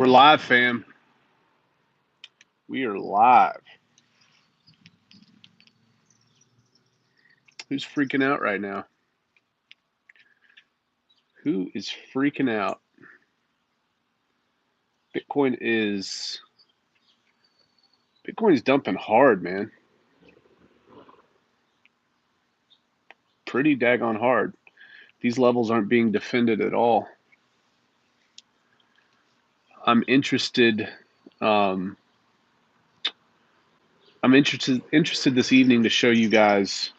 We're live, fam. We are live. Who's freaking out right now? Who is freaking out? Bitcoin is dumping hard, man. Pretty daggone hard. These levels aren't being defended at all. I'm interested this evening to show you guys.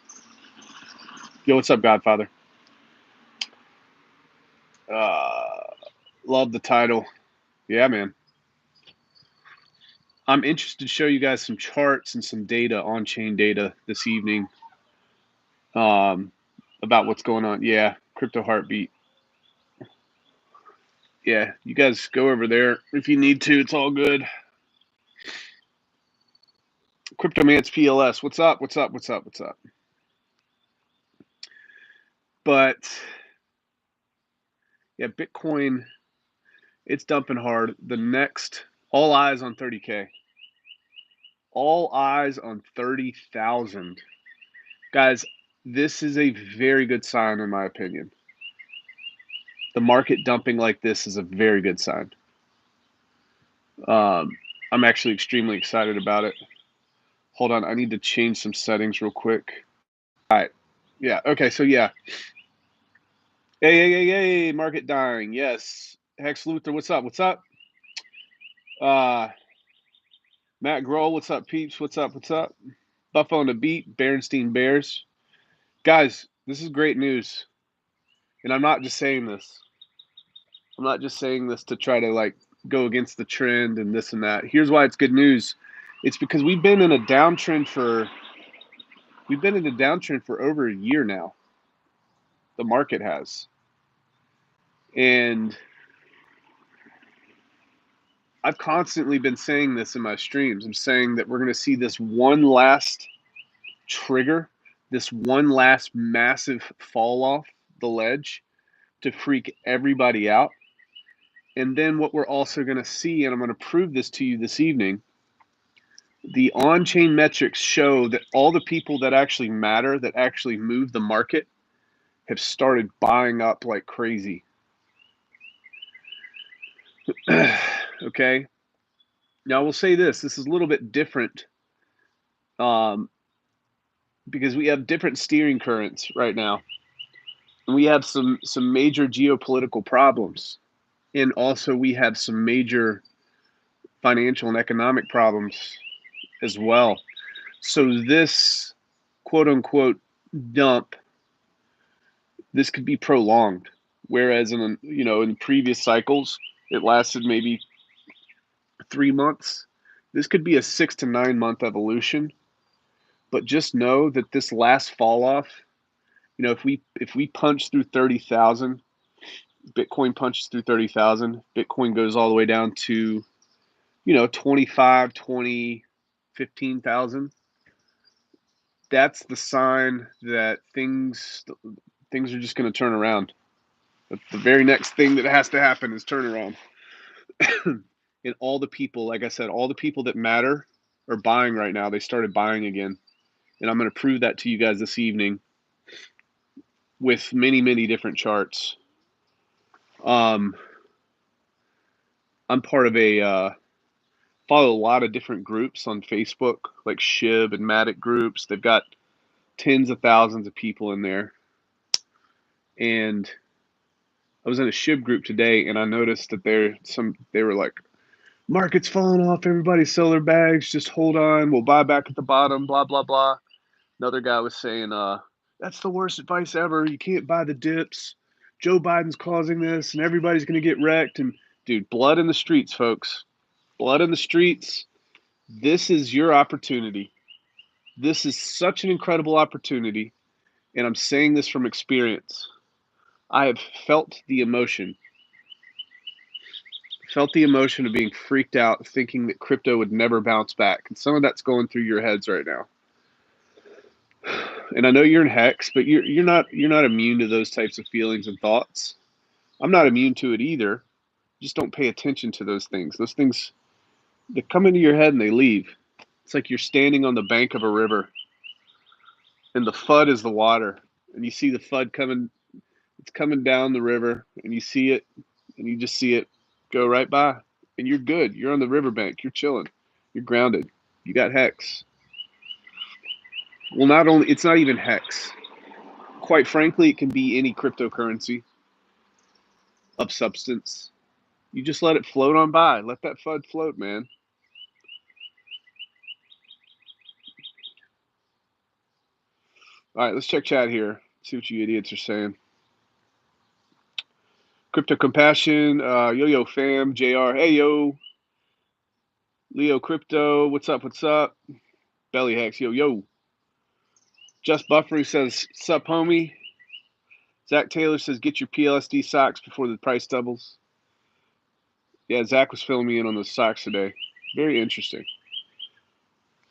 Yo, what's up, Godfather? Love the title. Yeah, man. I'm interested to show you guys some charts and some data, on-chain data this evening about what's going on. Yeah, crypto heartbeat. Yeah, you guys go over there if you need to. It's all good. Cryptomance PLS, what's up? What's up? What's up? What's up? But yeah, Bitcoin, it's dumping hard. The next, all eyes on 30K. All eyes on 30,000. Guys, this is a very good sign in my opinion. The market dumping like this is a very good sign. I'm actually extremely excited about it. Hold on, I need to change some settings real quick. All right. Yeah, okay, so yeah. Hey, market dying. Yes. Hex Luther, what's up? What's up? Matt Grohl, what's up, peeps? What's up? What's up? Buff on the beat, Berenstein Bears. Guys, this is great news. And I'm not just saying this. I'm not just saying this to try to like go against the trend and this and that. Here's why it's good news. It's because we've been in a downtrend for over a year now. The market has. And I've constantly been saying this in my streams. I'm saying that we're going to see this one last trigger, this one last massive fall off the ledge to freak everybody out. And then what we're also going to see, and I'm going to prove this to you this evening, the on-chain metrics show that all the people that actually matter, that actually move the market, have started buying up like crazy. Okay. Now I will say this is a little bit different because we have different steering currents right now. And we have some major geopolitical problems. And also we have some major financial and economic problems as well. So this quote unquote dump, this could be prolonged. Whereas in previous cycles, it lasted maybe 3 months. This could be a 6 to 9 month evolution. But just know that this last fall off, if we punch through 30,000, Bitcoin punches through 30,000, Bitcoin goes all the way down to 25, 20, 15,000. That's the sign that things are just going to turn around. The very next thing that has to happen is turn around. And all the people, like I said, all the people that matter are buying right now. They started buying again. And I'm going to prove that to you guys this evening with many, many different charts. I'm part of follow a lot of different groups on Facebook, like SHIB and Matic groups. They've got tens of thousands of people in there. And I was in a SHIB group today, and I noticed that they were like, market's falling off, everybody sell their bags, just hold on, we'll buy back at the bottom, blah, blah, blah. Another guy was saying, that's the worst advice ever. You can't buy the dips. Joe Biden's causing this, and everybody's going to get wrecked. And dude, blood in the streets, folks. Blood in the streets. This is your opportunity. This is such an incredible opportunity, and I'm saying this from experience. I have felt the emotion. Felt the emotion of being freaked out, thinking that crypto would never bounce back. And some of that's going through your heads right now. And I know you're in Hex, but you're not immune to those types of feelings and thoughts. I'm not immune to it either. Just don't pay attention to those things. Those things, they come into your head and they leave. It's like you're standing on the bank of a river and the FUD is the water. And you see the FUD coming, it's coming down the river and you see it and you just see it go right by. And you're good. You're on the riverbank. You're chilling. You're grounded. You got hex. Well, not only, it's not even hex. Quite frankly, it can be any cryptocurrency of substance. You just let it float on by. Let that FUD float, man. All right, let's check chat here. See what you idiots are saying. Crypto Compassion, Yo Fam, JR, hey yo. Leo Crypto, what's up, what's up? Belly Hex, yo. Just Buffering says, sup, homie. Zach Taylor says, get your PLSD socks before the price doubles. Yeah, Zach was filling me in on those socks today. Very interesting.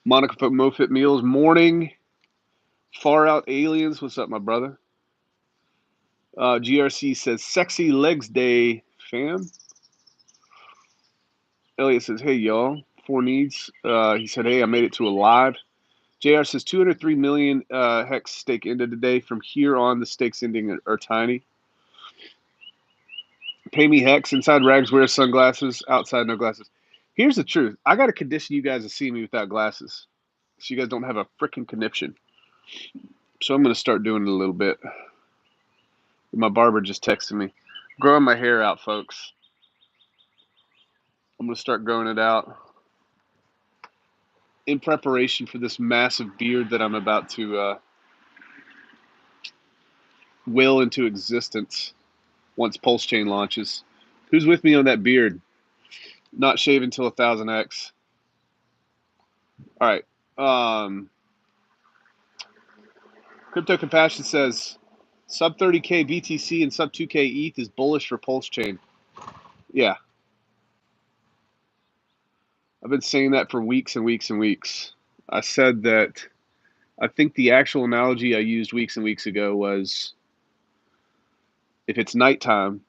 Monica Mofit Meals, morning. Far Out Aliens, what's up, my brother? GRC says, sexy legs day, fam. Elliot says, hey, y'all. Four needs. He said, hey, I made it to a live. JR says 203 million hex stake ended today. From here on, the stakes ending are tiny. Pay me hex. Inside rags, wear sunglasses. Outside, no glasses. Here's the truth. I got to condition you guys to see me without glasses, so you guys don't have a freaking conniption. So I'm going to start doing it a little bit. My barber just texted me. Growing my hair out, folks. I'm going to start growing it out in preparation for this massive beard that I'm about to will into existence once PulseChain launches. Who's with me on that beard? Not shave until 1000x. All right. Crypto Compassion says sub 30K BTC and sub 2K ETH is bullish for PulseChain. Yeah. I've been saying that for weeks and weeks and weeks. I said that I think the actual analogy I used weeks and weeks ago was if it's nighttime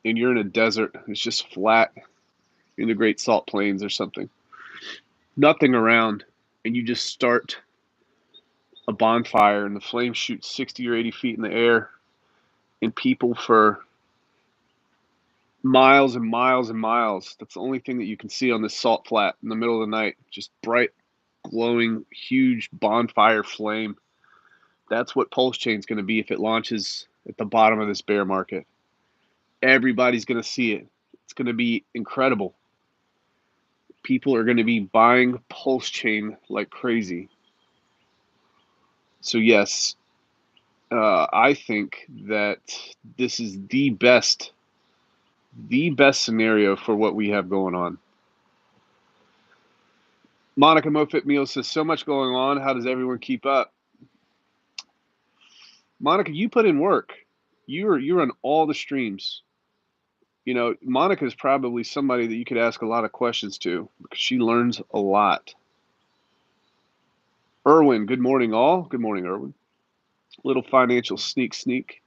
and you're in a desert, it's just flat in the Great Salt Plains or something, nothing around, and you just start a bonfire and the flames shoot 60 or 80 feet in the air, and people for miles and miles and miles, that's the only thing that you can see on this salt flat in the middle of the night, just bright, glowing, huge bonfire flame. That's what PulseChain is going to be if it launches at the bottom of this bear market. Everybody's going to see it. It's going to be incredible. People are going to be buying PulseChain like crazy. So yes, I think that this is the best scenario for what we have going on. Monica Mofit Meal says, so much going on. How does everyone keep up? Monica, you put in work. You're on all the streams. You know, Monica is probably somebody that you could ask a lot of questions to because she learns a lot. Erwin, good morning, all. Good morning, Erwin. Little financial sneak.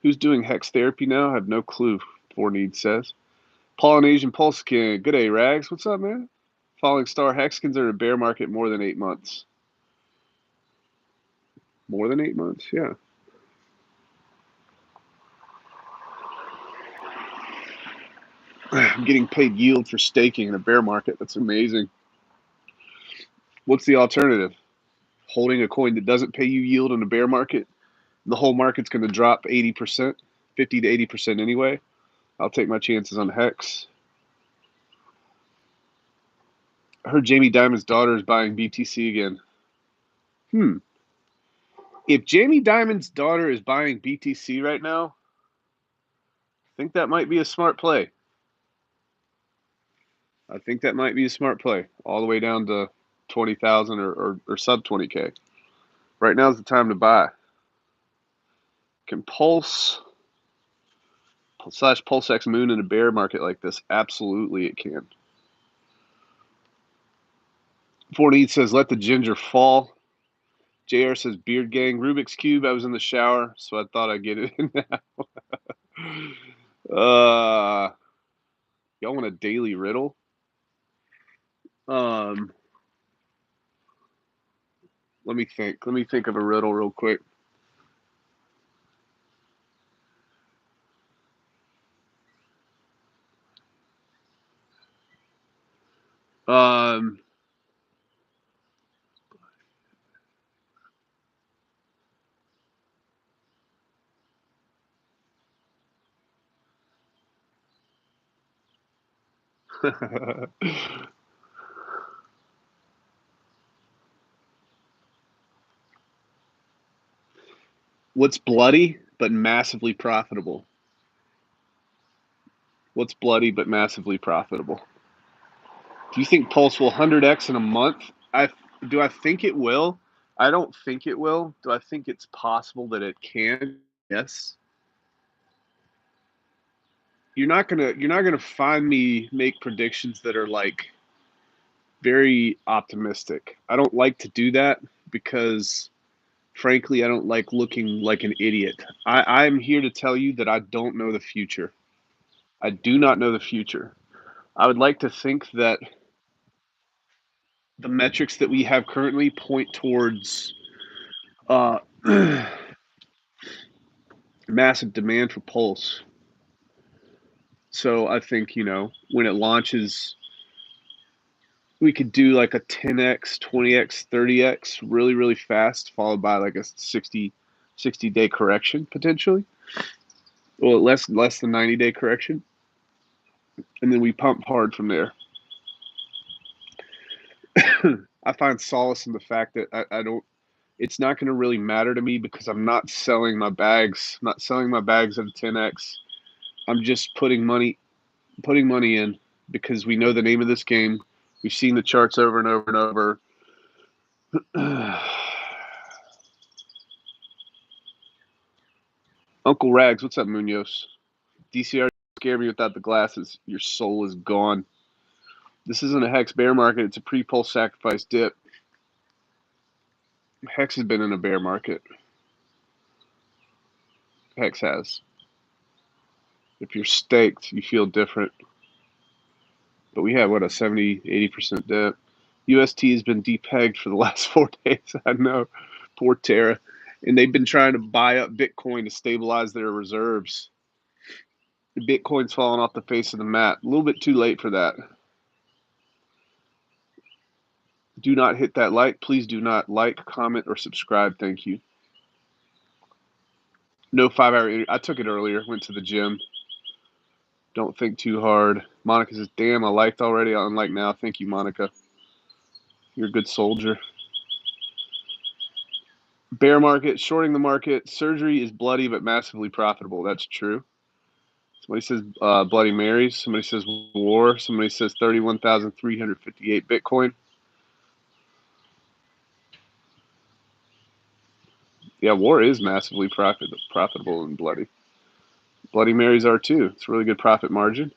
Who's doing hex therapy now? I have no clue, Four Need says. Polynesian Pulsekin, good day, Rags. What's up, man? Falling Star Hexkins are in a bear market more than 8 months. More than 8 months, yeah. I'm getting paid yield for staking in a bear market. That's amazing. What's the alternative? Holding a coin that doesn't pay you yield in a bear market? The whole market's going to drop 80%, 50 to 80% anyway. I'll take my chances on Hex. I heard Jamie Dimon's daughter is buying BTC again. If Jamie Dimon's daughter is buying BTC right now, I think that might be a smart play. I think that might be a smart play, all the way down to 20,000 or sub 20K. Right now is the time to buy. Can Pulse/PulseX Moon in a bear market like this? Absolutely, it can. Fortnite says, let the ginger fall. JR says, beard gang. Rubik's Cube, I was in the shower, so I thought I'd get it in now. Y'all want a daily riddle? Um, let me think. Let me think of a riddle real quick. Um, what's bloody but massively profitable? What's bloody but massively profitable? Do you think Pulse will 100x in a month? I think it will. I don't think it will. Do I think it's possible that it can? Yes. You're not gonna find me make predictions that are like very optimistic. I don't like to do that because frankly I don't like looking like an idiot. I'm here to tell you that I don't know the future. I do not know the future. I would like to think that the metrics that we have currently point towards uh, massive demand for Pulse. So I think, when it launches, we could do like a 10x, 20x, 30x really, really fast, followed by like a 60 day correction potentially. Well, less than 90-day correction. And then we pump hard from there. I find solace in the fact that I don't, it's not going to really matter to me because I'm not selling my bags, not selling my bags at a 10x. I'm just putting money in because we know the name of this game. We've seen the charts over and over and over. Uncle Rags, what's up, Munoz? DCR scared me without the glasses. Your soul is gone. This isn't a Hex bear market. It's a pre-pulse sacrifice dip. Hex has been in a bear market. Hex has. If you're staked, you feel different. But we have, what, a 70, 80% dip. UST has been depegged for the last 4 days. I know. Poor Terra. And they've been trying to buy up Bitcoin to stabilize their reserves. The Bitcoin's falling off the face of the map. A little bit too late for that. Do not hit that like. Please do not like, comment, or subscribe. Thank you. No 5-hour. I took it earlier. Went to the gym. Don't think too hard. Monica says, damn, I liked already. I unlike now. Thank you, Monica. You're a good soldier. Bear market, shorting the market. Surgery is bloody but massively profitable. That's true. Somebody says Bloody Marys. Somebody says war. Somebody says 31,358 Bitcoin. Yeah, war is massively profitable and bloody. Bloody Marys are too. It's a really good profit margin.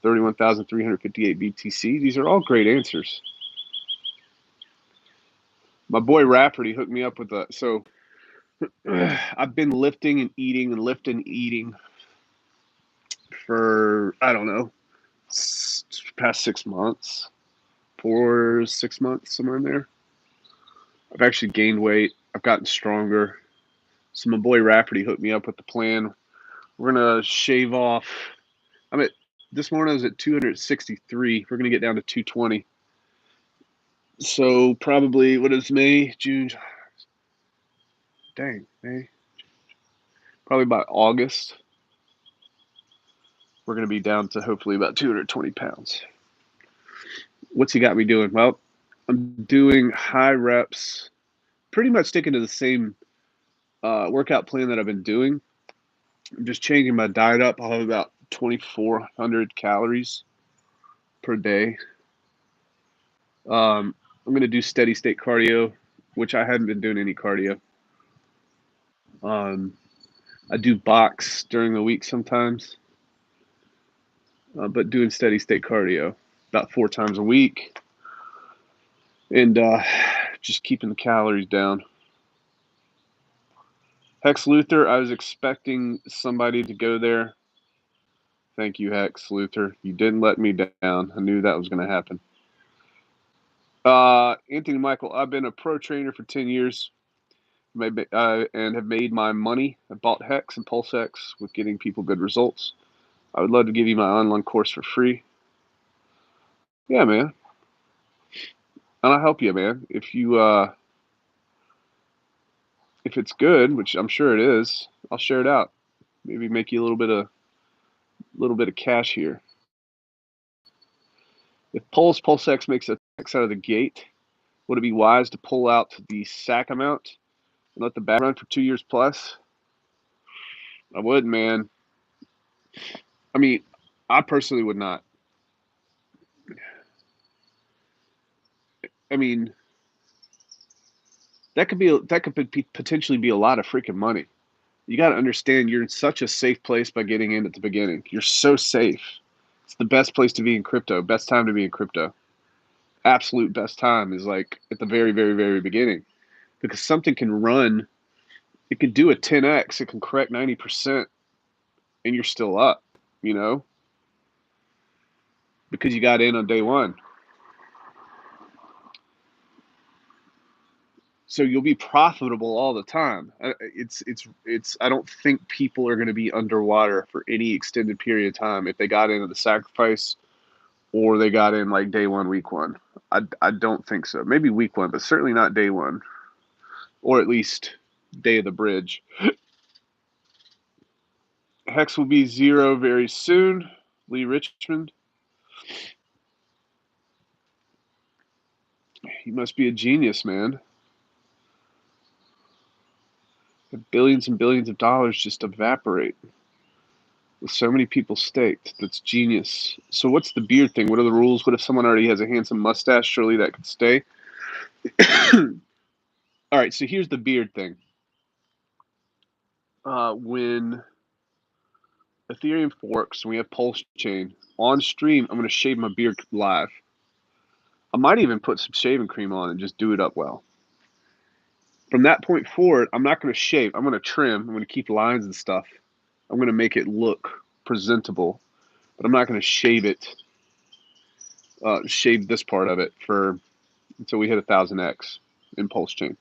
31,358 BTC. These are all great answers. My boy Rafferty hooked me up with a. So I've been lifting and eating for, I don't know, past 6 months, 6 months, somewhere in there. I've actually gained weight. I've gotten stronger. So my boy Rafferty hooked me up with the plan. We're gonna shave off. This morning I was at 263. We're gonna get down to 220. So probably, what is May, June? Dang, May. Probably by August, we're gonna be down to hopefully about 220 pounds. What's he got me doing? Well, I'm doing high reps, pretty much sticking to the same workout plan that I've been doing. I'm just changing my diet up. I'll have about 2,400 calories per day. I'm going to do steady state cardio, which I haven't been doing any cardio. I do box during the week sometimes, but doing steady state cardio about 4 times a week and just keeping the calories down. Hex Luther, I was expecting somebody to go there. Thank you, Hex Luther. You didn't let me down. I knew that was going to happen. Anthony Michael, I've been a pro trainer for 10 years and have made my money. I bought Hex and PulseX with getting people good results. I would love to give you my online course for free. Yeah, man. And I'll help you, man. If it's good, which I'm sure it is, I'll share it out. Maybe make you a little bit of cash here. If PulseX makes a tax out of the gate, would it be wise to pull out the sack amount and let the bag run for 2 years plus? I would, man. I mean, I personally would not. I mean, that could potentially be a lot of freaking money. You got to understand you're in such a safe place by getting in at the beginning. You're so safe. It's the best place to be in crypto. Best time to be in crypto. Absolute best time is like at the very, very, very beginning, because something can run. It can do a 10x. It can correct 90%, and you're still up. You know, because you got in on day one. So you'll be profitable all the time. It's. I don't think people are going to be underwater for any extended period of time if they got into the sacrifice or they got in like day one, week one. I don't think so. Maybe week one, but certainly not day one, or at least day of the bridge. Hex will be 0 very soon. Lee Richmond. You must be a genius, man. Billions and billions of dollars just evaporate with so many people staked. That's genius. So what's the beard thing? What are the rules? What if someone already has a handsome mustache? Surely that could stay. All right, so here's the beard thing. When Ethereum forks and we have PulseChain on stream, I'm going to shave my beard live. I might even put some shaving cream on and just do it up well. From that point forward, I'm not going to shave. I'm going to trim. I'm going to keep lines and stuff. I'm going to make it look presentable, but I'm not going to shave it. Shave this part of it until we hit 1000x in PulseChain,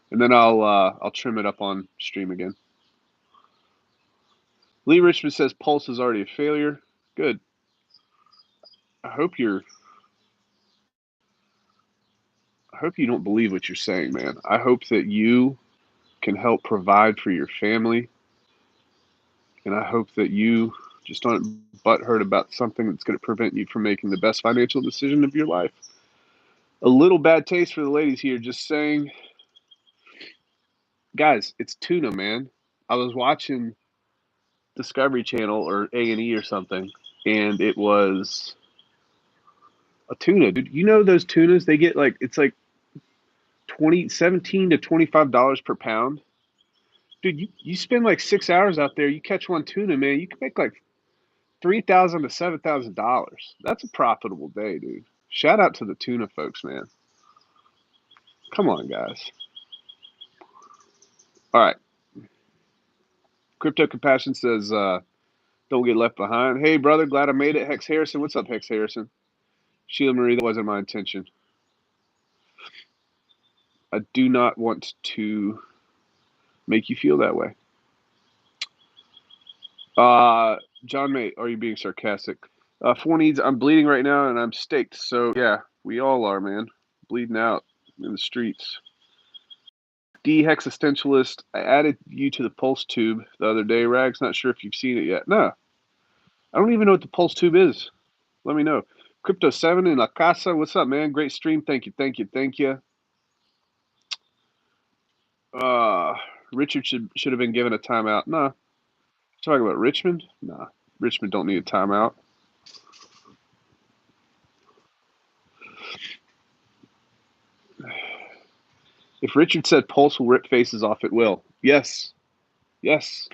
and then I'll trim it up on stream again. Lee Richmond says Pulse is already a failure. Good. I hope you don't believe what you're saying, man. I hope that you can help provide for your family, and I hope that you just aren't butthurt about something that's going to prevent you from making the best financial decision of your life. A little bad taste for the ladies here, just saying. Guys, it's Tuna, man. I was watching Discovery Channel or A&E or something, and it was a tuna, dude. You know those tunas? They get like, it's like $17 to $25 per pound. Dude, you spend like 6 hours out there, you catch one tuna, man, you can make like $3,000 to $7,000. That's a profitable day, dude. Shout out to the tuna folks, man. Come on, guys. All right. Crypto Compassion says, don't get left behind. Hey, brother, glad I made it. Hex Harrison. What's up, Hex Harrison? Sheila Marie, that wasn't my intention. I do not want to make you feel that way. John May, are you being sarcastic? Four needs, I'm bleeding right now and I'm staked. So, yeah, we all are, man. Bleeding out in the streets. D Hexistentialist, I added you to the Pulse Tube the other day. Rags, not sure if you've seen it yet. No, I don't even know what the Pulse Tube is. Let me know. Crypto 7 in La Casa, what's up, man? Great stream. Thank you, thank you, thank you. Richard should have been given a timeout. Nah. Talking about Richmond? Nah. Richmond don't need a timeout. If Richard said Pulse will rip faces off, it will. Yes. Yes.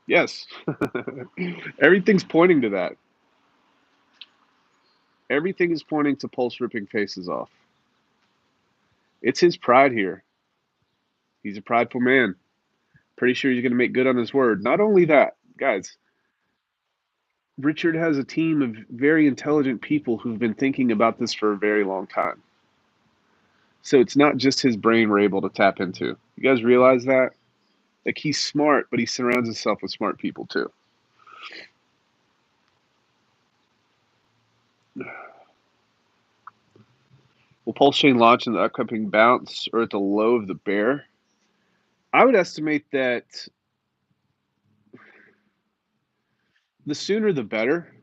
Yes. Everything's pointing to that. Everything is pointing to Pulse ripping faces off. It's his pride here. He's a prideful man. Pretty sure he's going to make good on his word. Not only that, guys, Richard has a team of very intelligent people who've been thinking about this for a very long time. So it's not just his brain we're able to tap into. You guys realize that? Like, he's smart, but he surrounds himself with smart people too. Will PulseChain launch in the upcoming bounce or at the low of the bear? I would estimate that the sooner the better.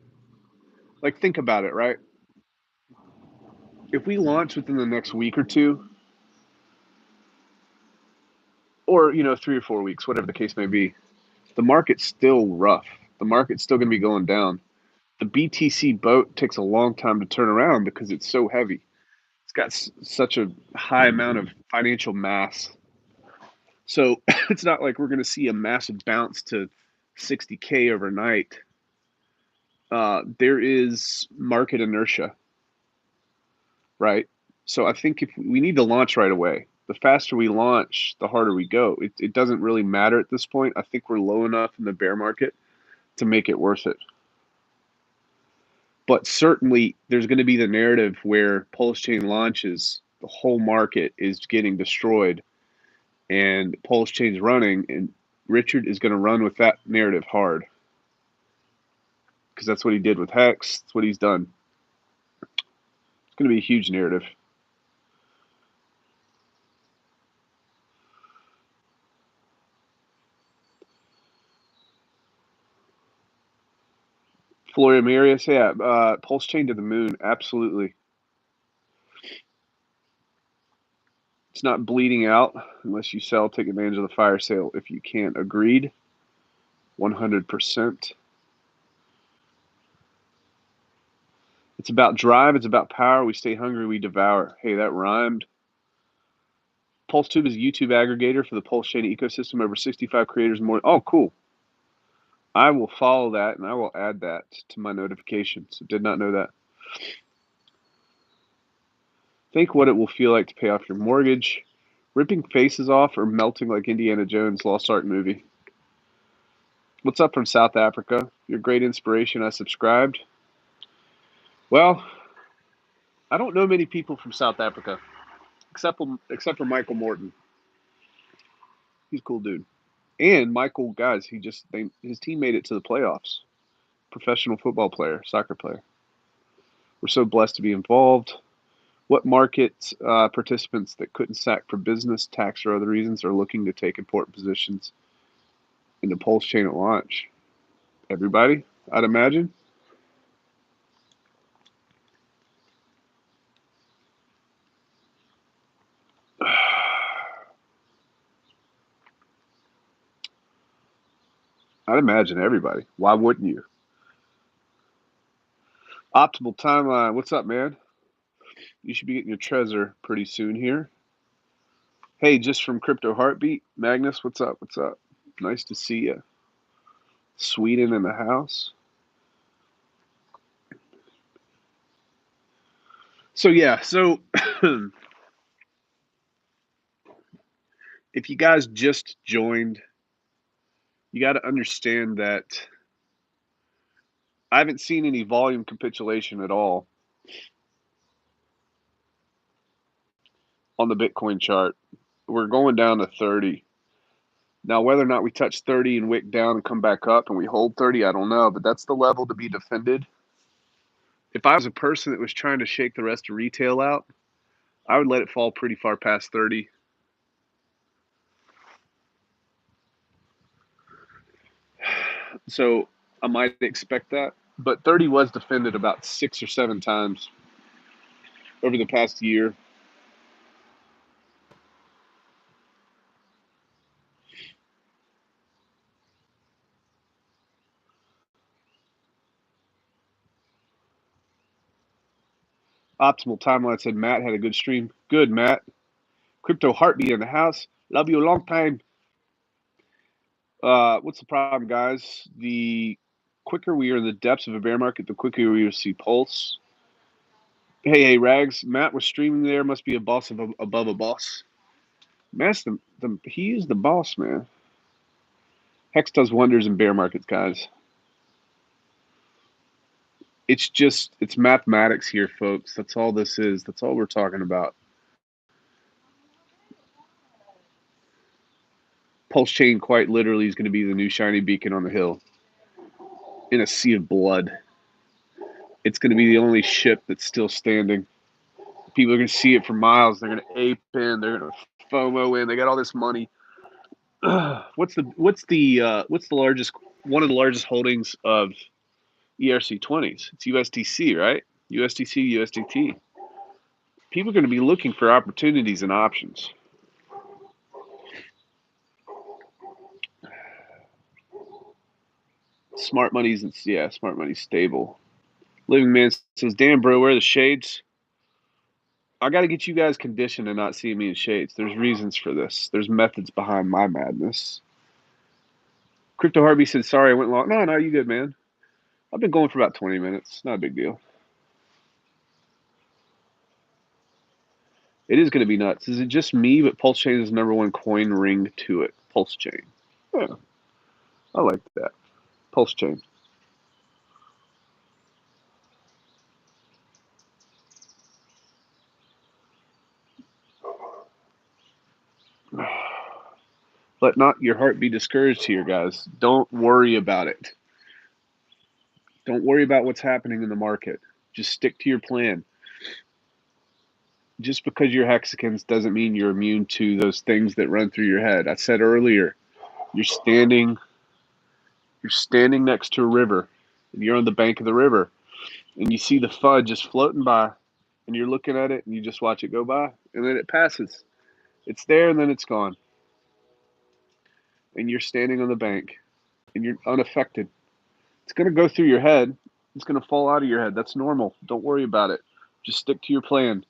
Like, think about it, right? If we launch within the next week or two, or 3 or 4 weeks, whatever the case may be, the market's still rough. The market's still going to be going down. The BTC boat takes a long time to turn around because it's so heavy. It's got such a high amount of financial mass. So it's not like we're going to see a massive bounce to 60K overnight. There is market inertia, right? So I think if we need to launch right away, the faster we launch, the harder we go. It doesn't really matter at this point. I think we're low enough in the bear market to make it worth it. But certainly there's going to be the narrative where PulseChain launches, the whole market is getting destroyed, and PulseChain's running, and Richard is going to run with that narrative hard because that's what he did with Hex. That's what he's done. It's going to be a huge narrative. Floria Marius, yeah, PulseChain to the moon, absolutely. It's not bleeding out unless you sell, take advantage of the fire sale if you can. Agreed, 100%. It's about drive. It's about power. We stay hungry. We devour. Hey, that rhymed. PulseTube is a YouTube aggregator for the PulseChain ecosystem. Over 65 creators more. Oh, cool. I will follow that, and I will add that to my notifications. I did not know that. Think what it will feel like to pay off your mortgage. Ripping faces off or melting like Indiana Jones' Lost Ark movie. What's up from South Africa? Your great inspiration. I subscribed. Well, I don't know many people from South Africa, except for Michael Morton. He's a cool dude. And Michael, guys, his team made it to the playoffs. Professional football player, soccer player. We're so blessed to be involved. What market participants that couldn't sack for business, tax, or other reasons are looking to take important positions in the PulseChain at launch? Everybody, I'd imagine. I'd imagine everybody. Why wouldn't you? Optimal timeline. What's up, man? You should be getting your Trezor pretty soon here. Hey, just from Crypto Heartbeat. Magnus, what's up? What's up? Nice to see you. Sweden in the house. So, yeah. So, if you guys just joined, you got to understand that I haven't seen any volume capitulation at all on the Bitcoin chart. We're going down to 30. Now, whether or not we touch 30 and wick down and come back up and we hold 30, I don't know, but that's the level to be defended. If I was a person that was trying to shake the rest of retail out, I would let it fall pretty far past 30. So I might expect that. But 30 was defended about 6 or 7 times over the past year. Optimal Timeline said Matt had a good stream. Good, Matt. Crypto Heartbeat in the house. Love you a long time. What's the problem, guys? The quicker we are in the depths of a bear market, the quicker we will see pulse. Hey, Rags. Matt was streaming there. Must be a boss above a boss. Matt's he is the boss, man. Hex does wonders in bear markets, guys. It's mathematics here, folks. That's all this is. That's all we're talking about. PulseChain quite literally is going to be the new shiny beacon on the hill in a sea of blood. It's going to be the only ship that's still standing. People are going to see it for miles. They're going to ape in. They're going to FOMO in. They got all this money. What's the largest, one of the largest holdings of ERC20s? It's USDC, right? USDC, USDT. People are going to be looking for opportunities and options. Smart money's stable. Living Man says, "Damn, bro, where are the shades?" I got to get you guys conditioned to not see me in shades. There's reasons for this. There's methods behind my madness. Crypto Harvey said, "Sorry, I went long." No, you good, man. I've been going for about 20 minutes. Not a big deal. It is going to be nuts. Is it just me, but PulseChain is number one coin ring to it? PulseChain. Yeah, I like that. PulseChain. Let not your heart be discouraged here, guys. Don't worry about it. Don't worry about what's happening in the market. Just stick to your plan. Just because you're hexagons doesn't mean you're immune to those things that run through your head. I said earlier, you're standing next to a river, and you're on the bank of the river, and you see the FUD just floating by, and you're looking at it, and you just watch it go by, and then it passes. It's there, and then it's gone. And you're standing on the bank, and you're unaffected. It's going to go through your head. It's going to fall out of your head. That's normal. Don't worry about it. Just stick to your plan.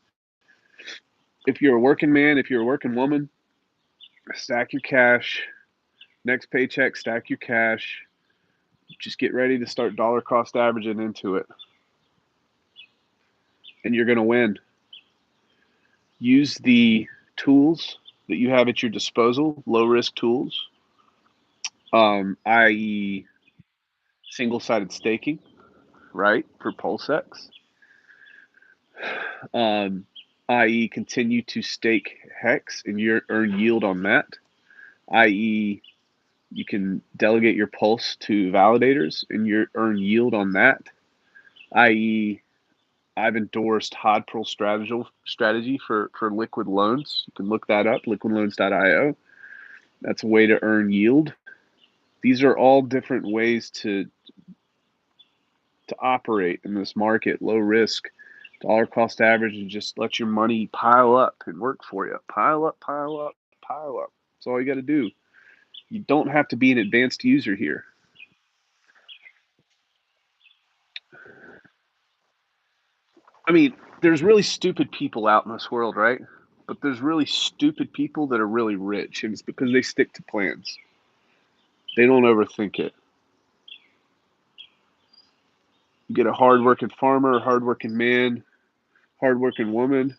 If you're a working man, if you're a working woman, stack your cash. Next paycheck, stack your cash. Just get ready to start dollar cost averaging into it. And you're going to win. Use the tools that you have at your disposal, low risk tools, i.e., single sided staking, right, for PulseX, i.e., continue to stake Hex and you earn yield on that, i.e., you can delegate your Pulse to validators and you earn yield on that, i.e., I've endorsed HODPRL strategy for liquid loans. You can look that up, liquidloans.io. That's a way to earn yield. These are all different ways to operate in this market, low risk, dollar cost average, and just let your money pile up and work for you. Pile up, pile up, pile up. That's all you got to do. You don't have to be an advanced user here. I mean, there's really stupid people out in this world, right? But there's really stupid people that are really rich, and it's because they stick to plans. They don't overthink it. You get a hardworking farmer, hardworking man, hardworking woman.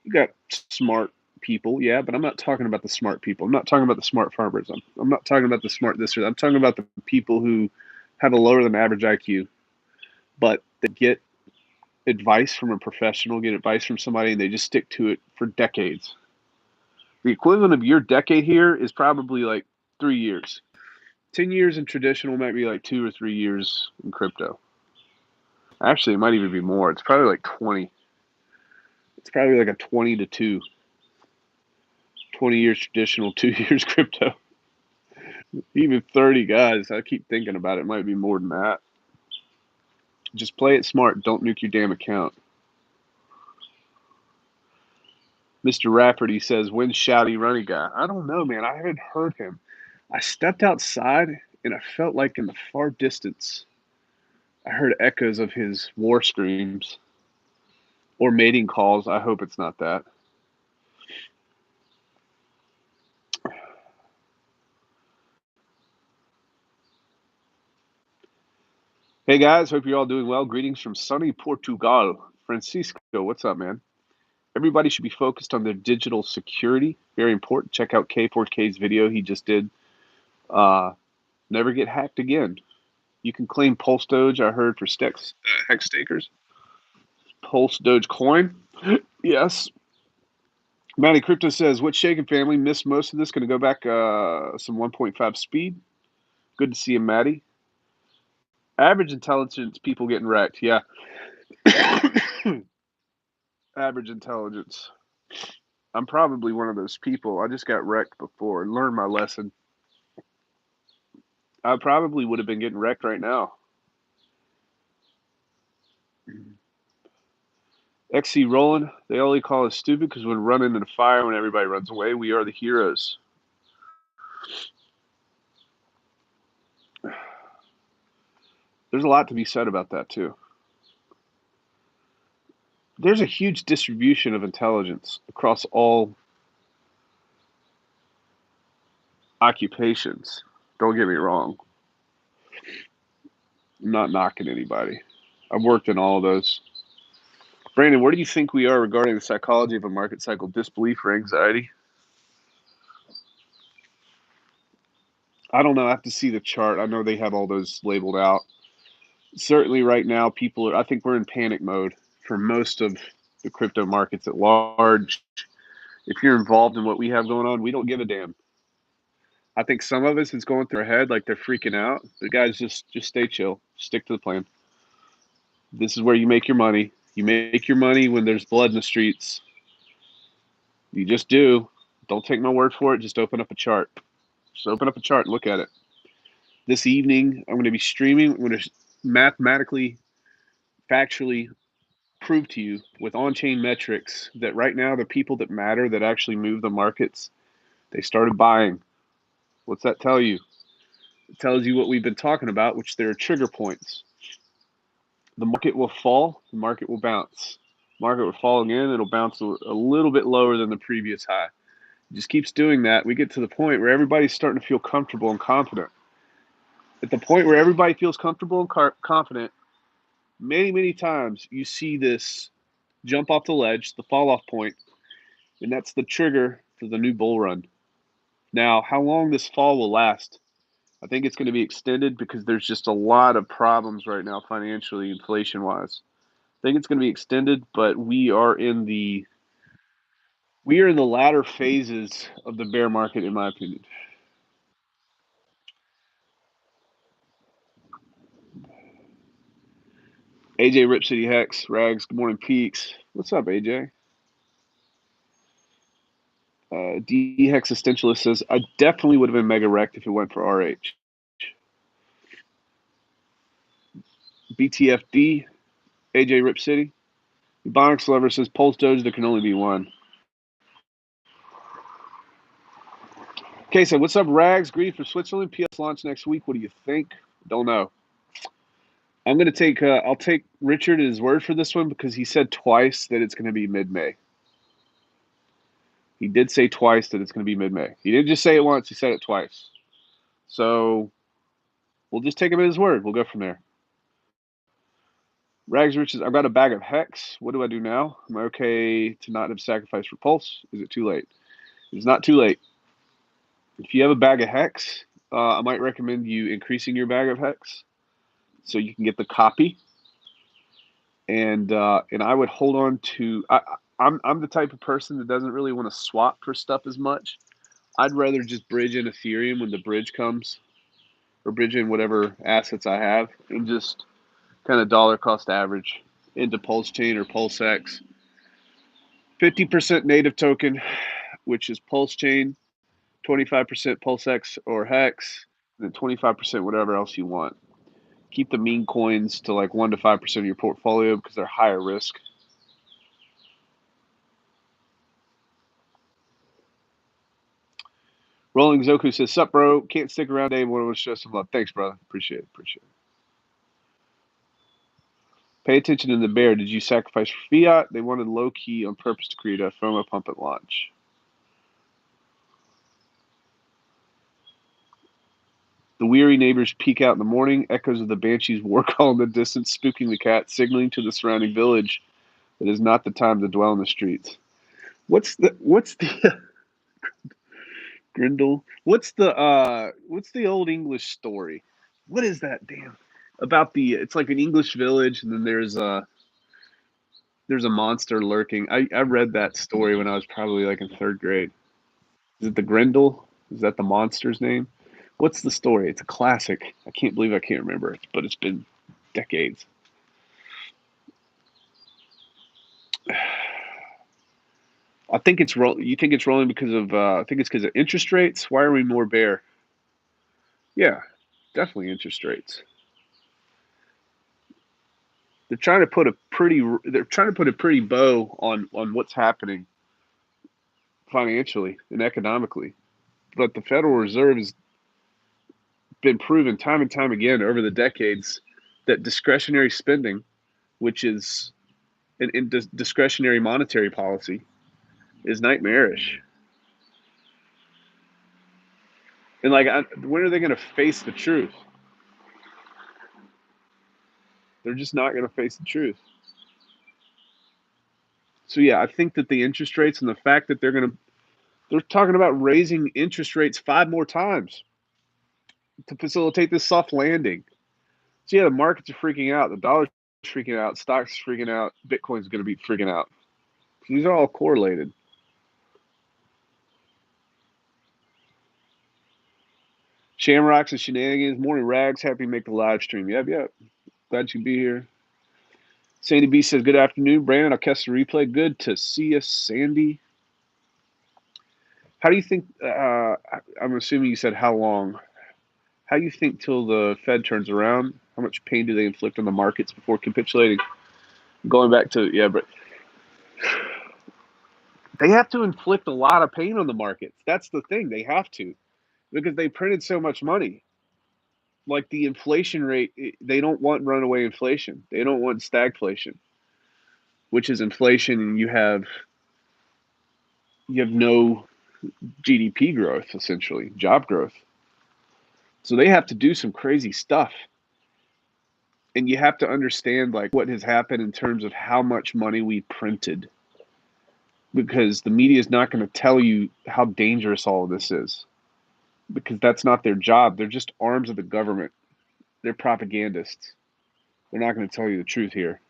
You got smart people, yeah, but I'm not talking about the smart people. I'm not talking about the smart farmers. I'm not talking about the smart this or that. I'm talking about the people who have a lower than average IQ, but they get advice from a professional, get advice from somebody, and they just stick to it for decades. The equivalent of your decade here is probably like 3 years. 10 years in traditional might be like 2 or 3 years in crypto. Actually, it might even be more. It's probably like 20. It's probably like a 20 to 2. 20 years traditional, 2 years crypto. Even 30 guys, I keep thinking about it, might be more than that. Just play it smart. Don't nuke your damn account. Mr. Rafferty says, when's Shouty Runny Guy? I don't know, man. I haven't heard him. I stepped outside and I felt like in the far distance, I heard echoes of his war screams or mating calls. I hope it's not that. Hey guys, hope you're all doing well. Greetings from sunny Portugal. Francisco, what's up, man? Everybody should be focused on their digital security. Very important. Check out K4K's video he just did. Never get hacked again. You can claim Pulse Doge, I heard, for hex stakers. Pulse Doge coin. Yes. Matty Crypto says, what shaken family missed most of this? Going to go back some 1.5 speed. Good to see you, Matty. Average intelligence, people getting wrecked. Yeah. Average intelligence. I'm probably one of those people. I just got wrecked before and learned my lesson. I probably would have been getting wrecked right now. XC rolling. They only call us stupid because we're running into the fire when everybody runs away. We are the heroes. There's a lot to be said about that, too. There's a huge distribution of intelligence across all occupations. Don't get me wrong. I'm not knocking anybody. I've worked in all of those. Brandon, where do you think we are regarding the psychology of a market cycle, disbelief or anxiety? I don't know. I have to see the chart. I know they have all those labeled out. Certainly right now, I think we're in panic mode for most of the crypto markets at large. If you're involved in what we have going on, we don't give a damn. I think some of us is going through our head like they're freaking out. The guys just stay chill. Stick to the plan. This is where you make your money. You make your money when there's blood in the streets. You just do. Don't take my word for it. Just open up a chart. Just open up a chart and look at it. This evening, I'm going to be streaming. I'm going to mathematically, factually prove to you with on-chain metrics that right now the people that matter, that actually move the markets, they started buying. What's that tell you? It tells you what we've been talking about, which there are trigger points. The market will fall, the market will bounce. Market will fall again, it'll bounce a little bit lower than the previous high. It just keeps doing that. We get to the point where everybody's starting to feel comfortable and confident. At the point where everybody feels comfortable and confident, many times you see this jump off the ledge, the fall off point, and that's the trigger for the new bull run. Now, how long this fall will last, I think it's going to be extended because there's just a lot of problems right now financially, inflation-wise. I think it's going to be extended, but we are in the latter phases of the bear market, in my opinion. AJ Rip City Hex, Rags, good morning, Peaks. What's up, AJ? D Hex Existentialist says, I definitely would have been mega wrecked if it went for RH. BTFD, AJ Rip City. Ebonics Lover says, Pulse Doge, there can only be one. Okay, so what's up, Rags? Greedy from Switzerland. PS launch next week. What do you think? Don't know. I'm going to take, I'll take Richard at his word for this one because he said twice that it's going to be mid-May. He did say twice that it's going to be mid-May. He didn't just say it once, he said it twice. So we'll just take him at his word. We'll go from there. Rags Riches, I've got a bag of Hex. What do I do now? Am I okay to not have sacrificed for Pulse? Is it too late? It's not too late. If you have a bag of Hex, I might recommend you increasing your bag of Hex so you can get the copy. And I would hold on to. I'm the type of person that doesn't really want to swap for stuff as much. I'd rather just bridge in Ethereum when the bridge comes, or bridge in whatever assets I have, and just kind of dollar cost average into PulseChain or PulseX. 50% native token, which is PulseChain, 25% PulseX or Hex, and then 25% whatever else you want. Keep the meme coins to like 1 to 5% of your portfolio because they're higher risk. Rolling Zoku says, sup, bro? Can't stick around, Dave. Want to show some love. Thanks, brother. Appreciate it. Pay attention to the bear. Did you sacrifice for fiat? They wanted low key on purpose to create a FOMO pump at launch. The weary neighbors peek out in the morning. Echoes of the banshees war call in the distance, spooking the cat, signaling to the surrounding village that it is not the time to dwell in the streets. What's the Grindle? What's the old English story? What is that? Damn. about it's like an English village, and then there's a monster lurking. I read that story when I was probably like in third grade. Is it the Grendel? Is that the monster's name? What's the story? It's a classic. I can't believe I can't remember it, but it's been decades. I think it's roll. You think it's rolling because of? I think it's because of interest rates. Why are we more bear? Yeah, definitely interest rates. They're trying to put a pretty. They're trying to put a pretty bow on what's happening financially and economically. But the Federal Reserve has been proven time and time again over the decades that discretionary spending, which is in discretionary monetary policy, is nightmarish. And like, when are they going to face the truth? They're just not going to face the truth. So yeah, I think that the interest rates and the fact that they're talking about raising interest rates 5 more times to facilitate this soft landing. So yeah, the markets are freaking out, the dollar's freaking out, stocks are freaking out, Bitcoin's going to be freaking out. These are all correlated. Shamrocks and shenanigans. Morning Rags. Happy to make the live stream. Yep. Glad you can be here. Sandy B says, good afternoon, Brandon. I'll catch the replay. Good to see you, Sandy. How do you think, I'm assuming you said how long. How do you think till the Fed turns around? How much pain do they inflict on the markets before capitulating? Going back to, yeah, but they have to inflict a lot of pain on the markets. That's the thing. They have to because they printed so much money. Like the inflation rate, they don't want runaway inflation. They don't want stagflation, which is inflation and you have no GDP growth, essentially, job growth. So they have to do some crazy stuff. And you have to understand like what has happened in terms of how much money we printed. Because the media is not going to tell you how dangerous all of this is. Because that's not their job. They're just arms of the government. They're propagandists. They're not going to tell you the truth here.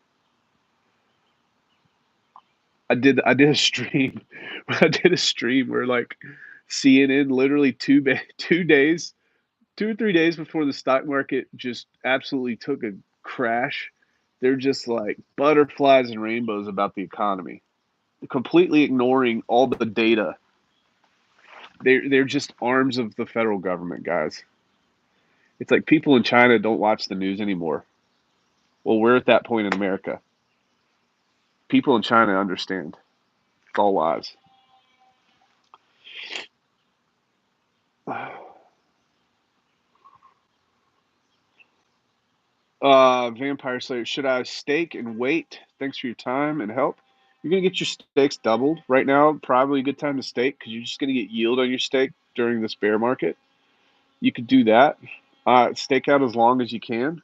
I did a stream. I did a stream where like CNN literally 2 days, 2 or 3 days before the stock market just absolutely took a crash. They're just like butterflies and rainbows about the economy, completely ignoring all the data. They're just arms of the federal government, guys. It's like people in China don't watch the news anymore. Well, we're at that point in America. People in China understand. It's all lies. Vampire Slayer, should I stake and wait? Thanks for your time and help. You're gonna get your stakes doubled right now. Probably a good time to stake because you're just gonna get yield on your stake during this bear market. You could do that. Stake out as long as you can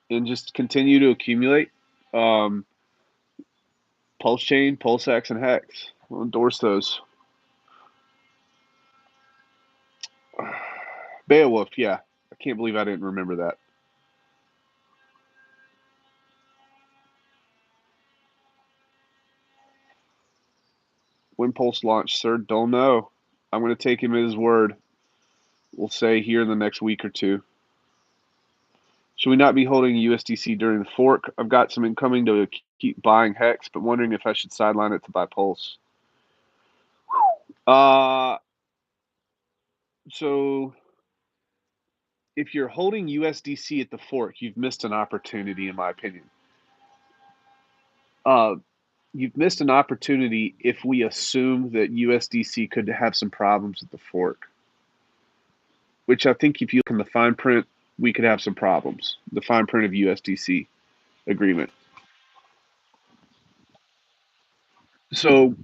and just continue to accumulate. Um, PulseChain, PulseX, and Hex. I'll endorse those. Beowulf, yeah. I can't believe I didn't remember that. When Pulse launched, sir, don't know. I'm going to take him at his word. We'll say here in the next week or two. Should we not be holding USDC during the fork? I've got some incoming to keep buying Hex, but wondering if I should sideline it to buy Pulse. Uh, so if you're holding USDC at the fork, you've missed an opportunity, in my opinion. You've missed an opportunity if we assume that USDC could have some problems at the fork, which I think if you look in the fine print, we could have some problems. The fine print of USDC agreement. So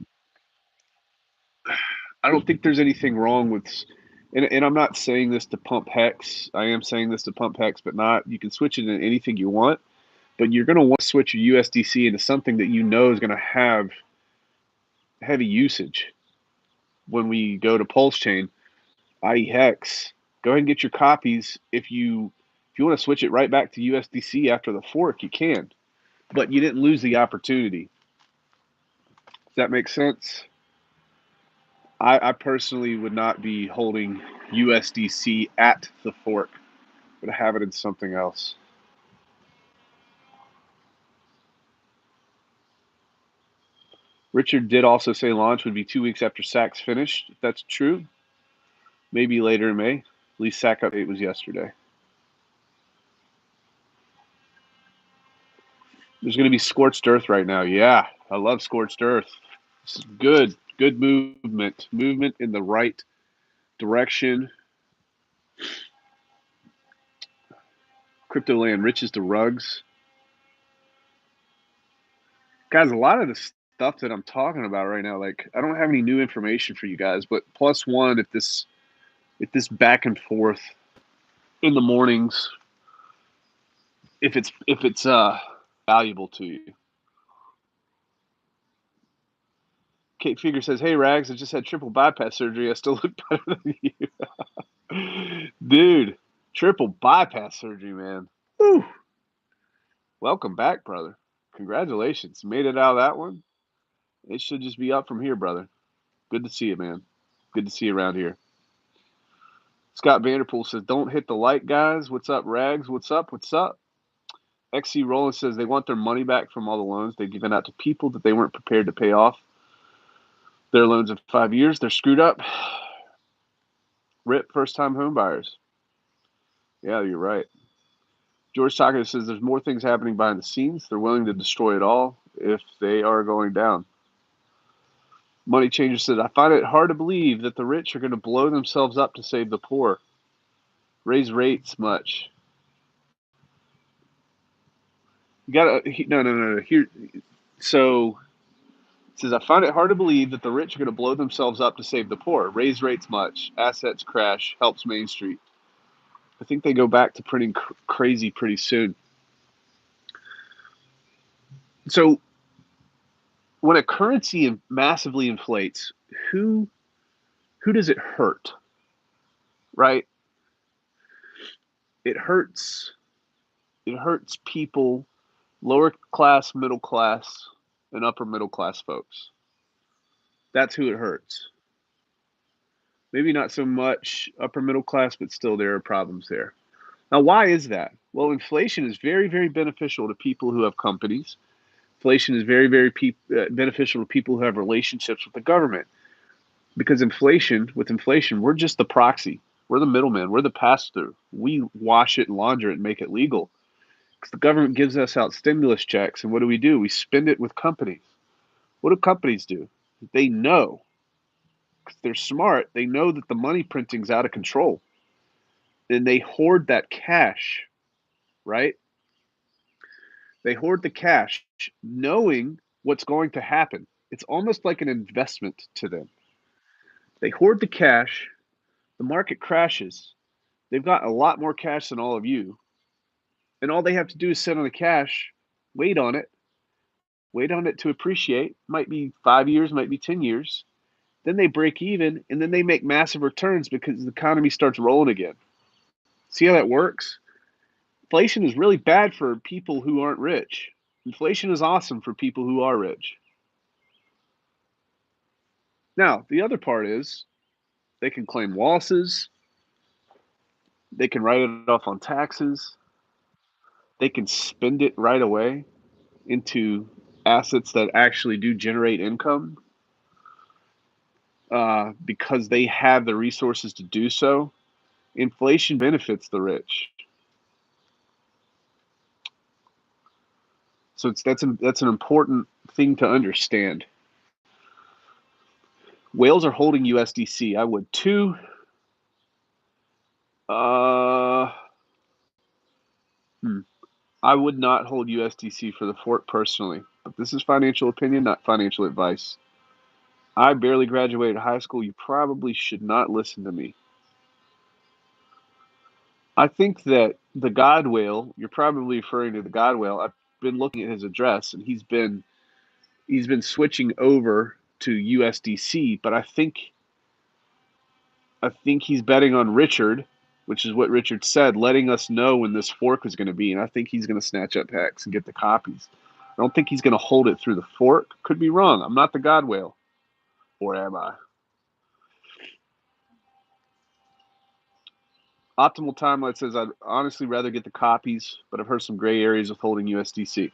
I don't think there's anything wrong with, and I'm not saying this to pump Hex. I am saying this to pump Hex, but not. You can switch it into anything you want, but you're going to want to switch your USDC into something that you know is going to have heavy usage when we go to PulseChain, i.e. Hex. Go ahead and get your copies if you If you want to switch it right back to USDC after the fork, you can, but you didn't lose the opportunity. Does that make sense? I personally would not be holding USDC at the fork, but have it in something else. Richard did also say launch would be 2 weeks after SAC's finished. If that's true, maybe later in May. At least SAC update was yesterday. There's going to be scorched earth right now. Yeah, I love scorched earth. This is good. Good movement. Movement in the right direction. Crypto land riches to rugs. Guys, a lot of the stuff that I'm talking about right now, like I don't have any new information for you guys, but +1 if this back and forth in the mornings, if it's valuable to you. Kate Figure says, "Hey Rags, I just had triple bypass surgery. I still look better than you." Dude, triple bypass surgery, man. Whew. Welcome back, brother. Congratulations. Made it out of that one. It should just be up from here, brother. Good to see you, man. Good to see you around here. Scott Vanderpool says, "Don't hit the like, guys. What's up, Rags? What's up? What's up?" XC Roland says they want their money back from all the loans they've given out to people that they weren't prepared to pay off their loans in 5 years. They're screwed up. RIP first-time home buyers. Yeah, you're right. George Tucker says there's more things happening behind the scenes. They're willing to destroy it all if they are going down. Money Changer says, I find it hard to believe that the rich are going to blow themselves up to save the poor. Raise rates much. You gotta no. Here, so it says I find it hard to believe that the rich are going to blow themselves up to save the poor. Raise rates much. Assets crash. Helps Main Street. I think they go back to printing crazy pretty soon. So when a currency massively inflates, who does it hurt? Right? It hurts people, lower class, middle class, and upper middle class folks. That's who it hurts. Maybe not so much upper middle class, but still there are problems there. Now, why is that? Well, inflation is very, very beneficial to people who have companies. Inflation is very, very beneficial to people who have relationships with the government. Because with inflation, we're just the proxy. We're the middleman. We're the pass-through. We wash it and launder it and make it legal. Because the government gives us out stimulus checks, and what do? We spend it with companies. What do companies do? They know. Because they're smart. They know that the money printing's out of control. And they hoard that cash, right? They hoard the cash knowing what's going to happen. It's almost like an investment to them. They hoard the cash, the market crashes. They've got a lot more cash than all of you. And all they have to do is sit on the cash, wait on it to appreciate. Might be 5 years, might be 10 years. Then they break even, and then they make massive returns because the economy starts rolling again. See how that works? Inflation is really bad for people who aren't rich. Inflation is awesome for people who are rich. Now, the other part is they can claim losses. They can write it off on taxes. They can spend it right away into assets that actually do generate income because they have the resources to do so. Inflation benefits the rich. So that's an important thing to understand. Whales are holding USDC. I would too. I would not hold USDC for the fork personally, but this is financial opinion, not financial advice. I barely graduated high school. You probably should not listen to me. I think that the God Whale, you're probably referring to the God Whale. I've been looking at his address, and he's been switching over to USDC, but I think he's betting on Richard, which is what Richard said, letting us know when this fork is going to be. And I think he's going to snatch up Hex and get the copies. I don't think he's going to hold it through the fork. Could be wrong. I'm not the God whale. Or am I? Optimal Timeline says, I'd honestly rather get the copies, but I've heard some gray areas with holding USDC.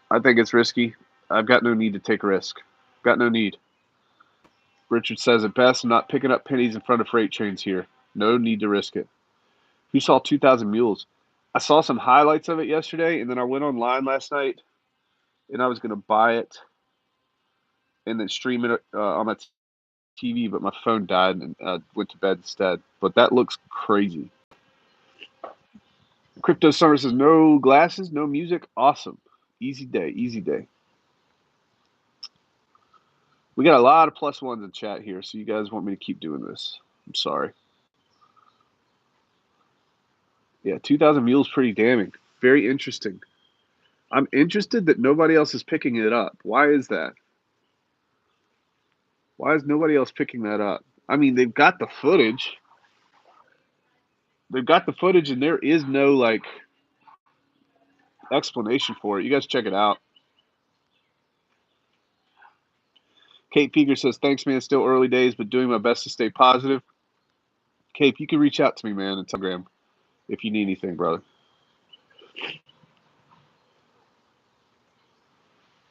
I think it's risky. I've got no need to take a risk. Got no need. Richard says, at best, I'm not picking up pennies in front of freight trains here. No need to risk it. Who saw 2,000 Mules? I saw some highlights of it yesterday, and then I went online last night, and I was going to buy it and then stream it on my TV, but my phone died and went to bed instead. But that looks crazy. Crypto Summer says, no glasses, no music. Awesome. Easy day, easy day. We got a lot of plus ones in chat here, so you guys want me to keep doing this. I'm sorry. Yeah, 2,000 Mules pretty damning. Very interesting. I'm interested that nobody else is picking it up. Why is that? Why is nobody else picking that up? I mean, they've got the footage. They've got the footage, and there is no, like, explanation for it. You guys check it out. Kate Peeger says, thanks, man. Still early days, but doing my best to stay positive. Kate, you can reach out to me, man, on Telegram if you need anything, brother.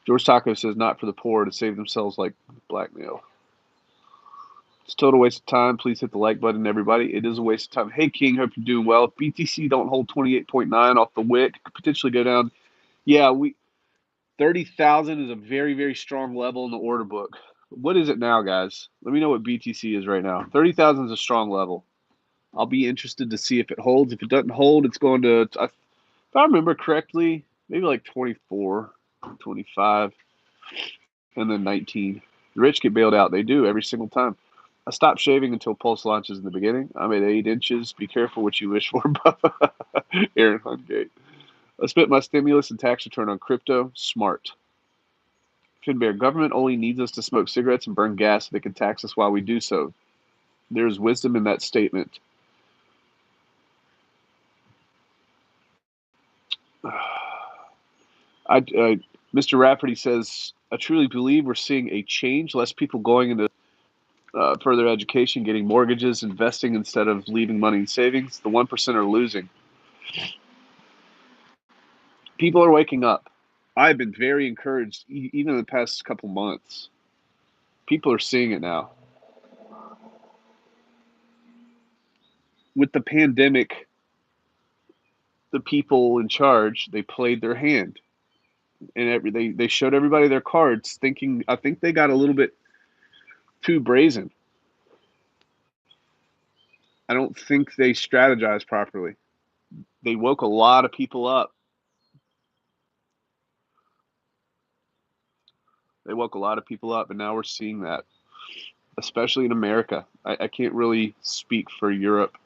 George Taco says, not for the poor to save themselves like blackmail. It's a total waste of time. Please hit the like button, everybody. It is a waste of time. Hey, King, hope you're doing well. If BTC don't hold 28.9 off the wick, could potentially go down. Yeah, 30,000 is a very, very strong level in the order book. What is it now, guys? Let me know what BTC is right now. 30,000 is a strong level. I'll be interested to see if it holds. If it doesn't hold, it's going to, if I remember correctly, maybe like 24, 25, and then 19. The rich get bailed out. They do every single time. I stopped shaving until Pulse launches in the beginning. I'm at 8 inches. Be careful what you wish for, Bubba. Aaron Hungate. I spent my stimulus and tax return on crypto. Smart. Finbear, government only needs us to smoke cigarettes and burn gas so they can tax us while we do so. There's wisdom in that statement. Mr. Rafferty says, I truly believe we're seeing a change. Less people going into further education, getting mortgages, investing instead of leaving money in savings. The 1% are losing. People are waking up. I've been very encouraged, even in the past couple months. People are seeing it now. With the pandemic, the people in charge, they played their hand. And they showed everybody their cards, thinking, I think they got a little bit too brazen. I don't think they strategized properly. They woke a lot of people up. They woke a lot of people up, and now we're seeing that, especially in America. I can't really speak for Europe.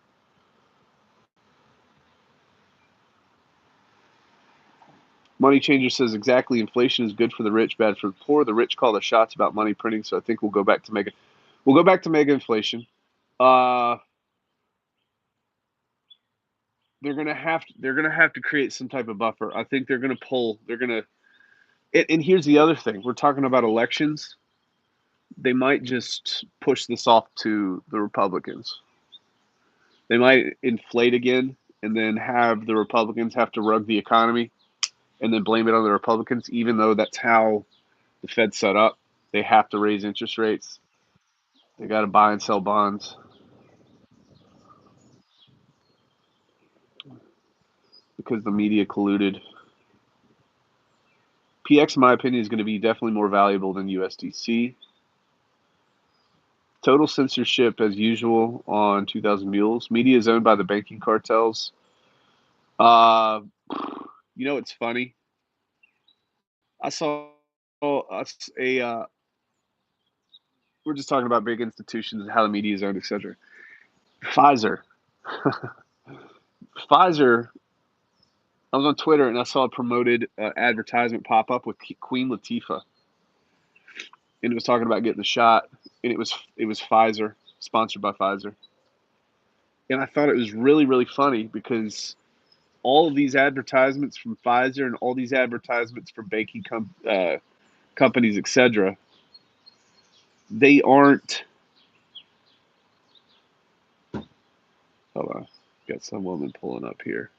Money Changer says exactly. Inflation is good for the rich, bad for the poor. The rich call the shots about money printing, so I think we'll go back to mega inflation. They're gonna have to create some type of buffer. I think they're gonna pull. And here's the other thing: we're talking about elections. They might just push this off to the Republicans. They might inflate again, and then have the Republicans have to rug the economy, and then blame it on the Republicans, even though that's how the Fed's set up. They have to raise interest rates. They got to buy and sell bonds because the media colluded. PX, in my opinion, is going to be definitely more valuable than USDC. Total censorship, as usual, on 2,000 Mules. Media is owned by the banking cartels. It's funny. I saw we're just talking about big institutions and how the media is owned, etc. Pfizer. Pfizer, I was on Twitter and I saw a promoted advertisement pop up with Queen Latifah. And it was talking about getting the shot. And it was Pfizer, sponsored by Pfizer. And I thought it was really, really funny because all of these advertisements from Pfizer and all these advertisements from banking companies, etc., they aren't. Hold on, got some woman pulling up here.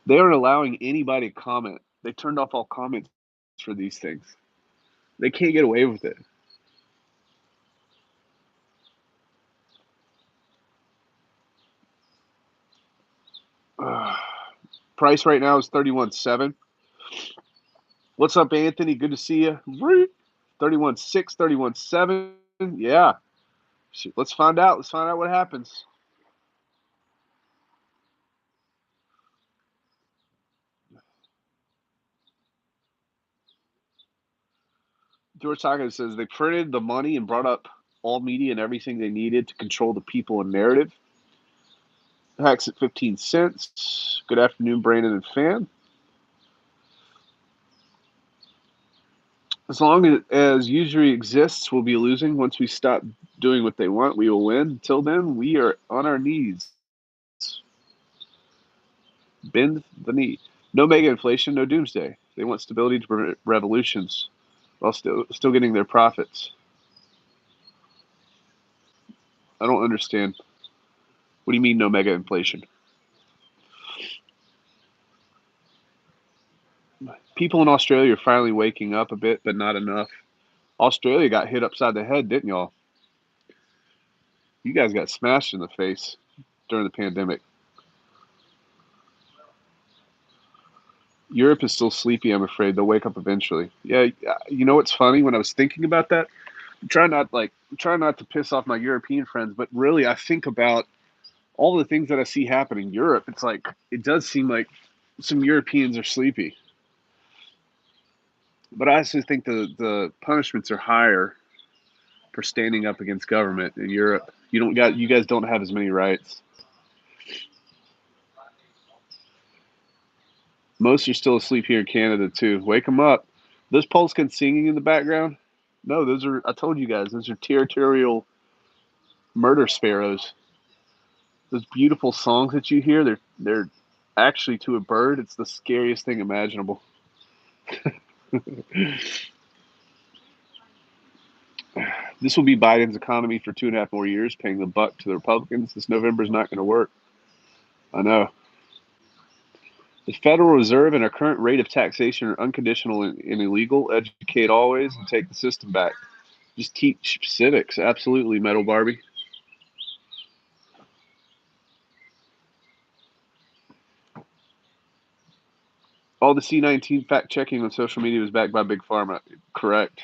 They aren't allowing anybody to comment. They turned off all comments for these things. They can't get away with it. Price right now is 31.7. What's up, Anthony? Good to see you. 31.6, 31.7. Yeah. Let's find out. Let's find out what happens. George Takei says they printed the money and brought up all media and everything they needed to control the people and narrative. Hacks at 15 cents. Good afternoon, Brandon and Fan. As long as usury exists, we'll be losing. Once we stop doing what they want, we will win. Until then, we are on our knees. Bend the knee. No mega inflation, no doomsday. They want stability to prevent revolutions while still getting their profits. I don't understand. What do you mean no mega inflation? People in Australia are finally waking up a bit, but not enough. Australia got hit upside the head, didn't y'all? You guys got smashed in the face during the pandemic. Europe is still sleepy, I'm afraid. They'll wake up eventually. Yeah, you know what's funny? When I was thinking about that, I'm trying not to piss off my European friends, but really I think about all the things that I see happening in Europe. It's like it does seem like some Europeans are sleepy. But I also think the punishments are higher for standing up against government in Europe. You guys don't have as many rights. Most are still asleep here in Canada too. Wake them up. Those PulseChain singing in the background? No, those are. I told you guys, those are territorial murder sparrows. Those beautiful songs that you hear, they're actually to a bird. It's the scariest thing imaginable. This will be Biden's economy for 2.5 more years, paying the buck to the Republicans. This November is not going to work. I know. The Federal Reserve and our current rate of taxation are unconditional and illegal. Educate always and take the system back. Just teach civics. Absolutely, Metal Barbie. All the C-19 fact checking on social media was backed by Big Pharma. Correct.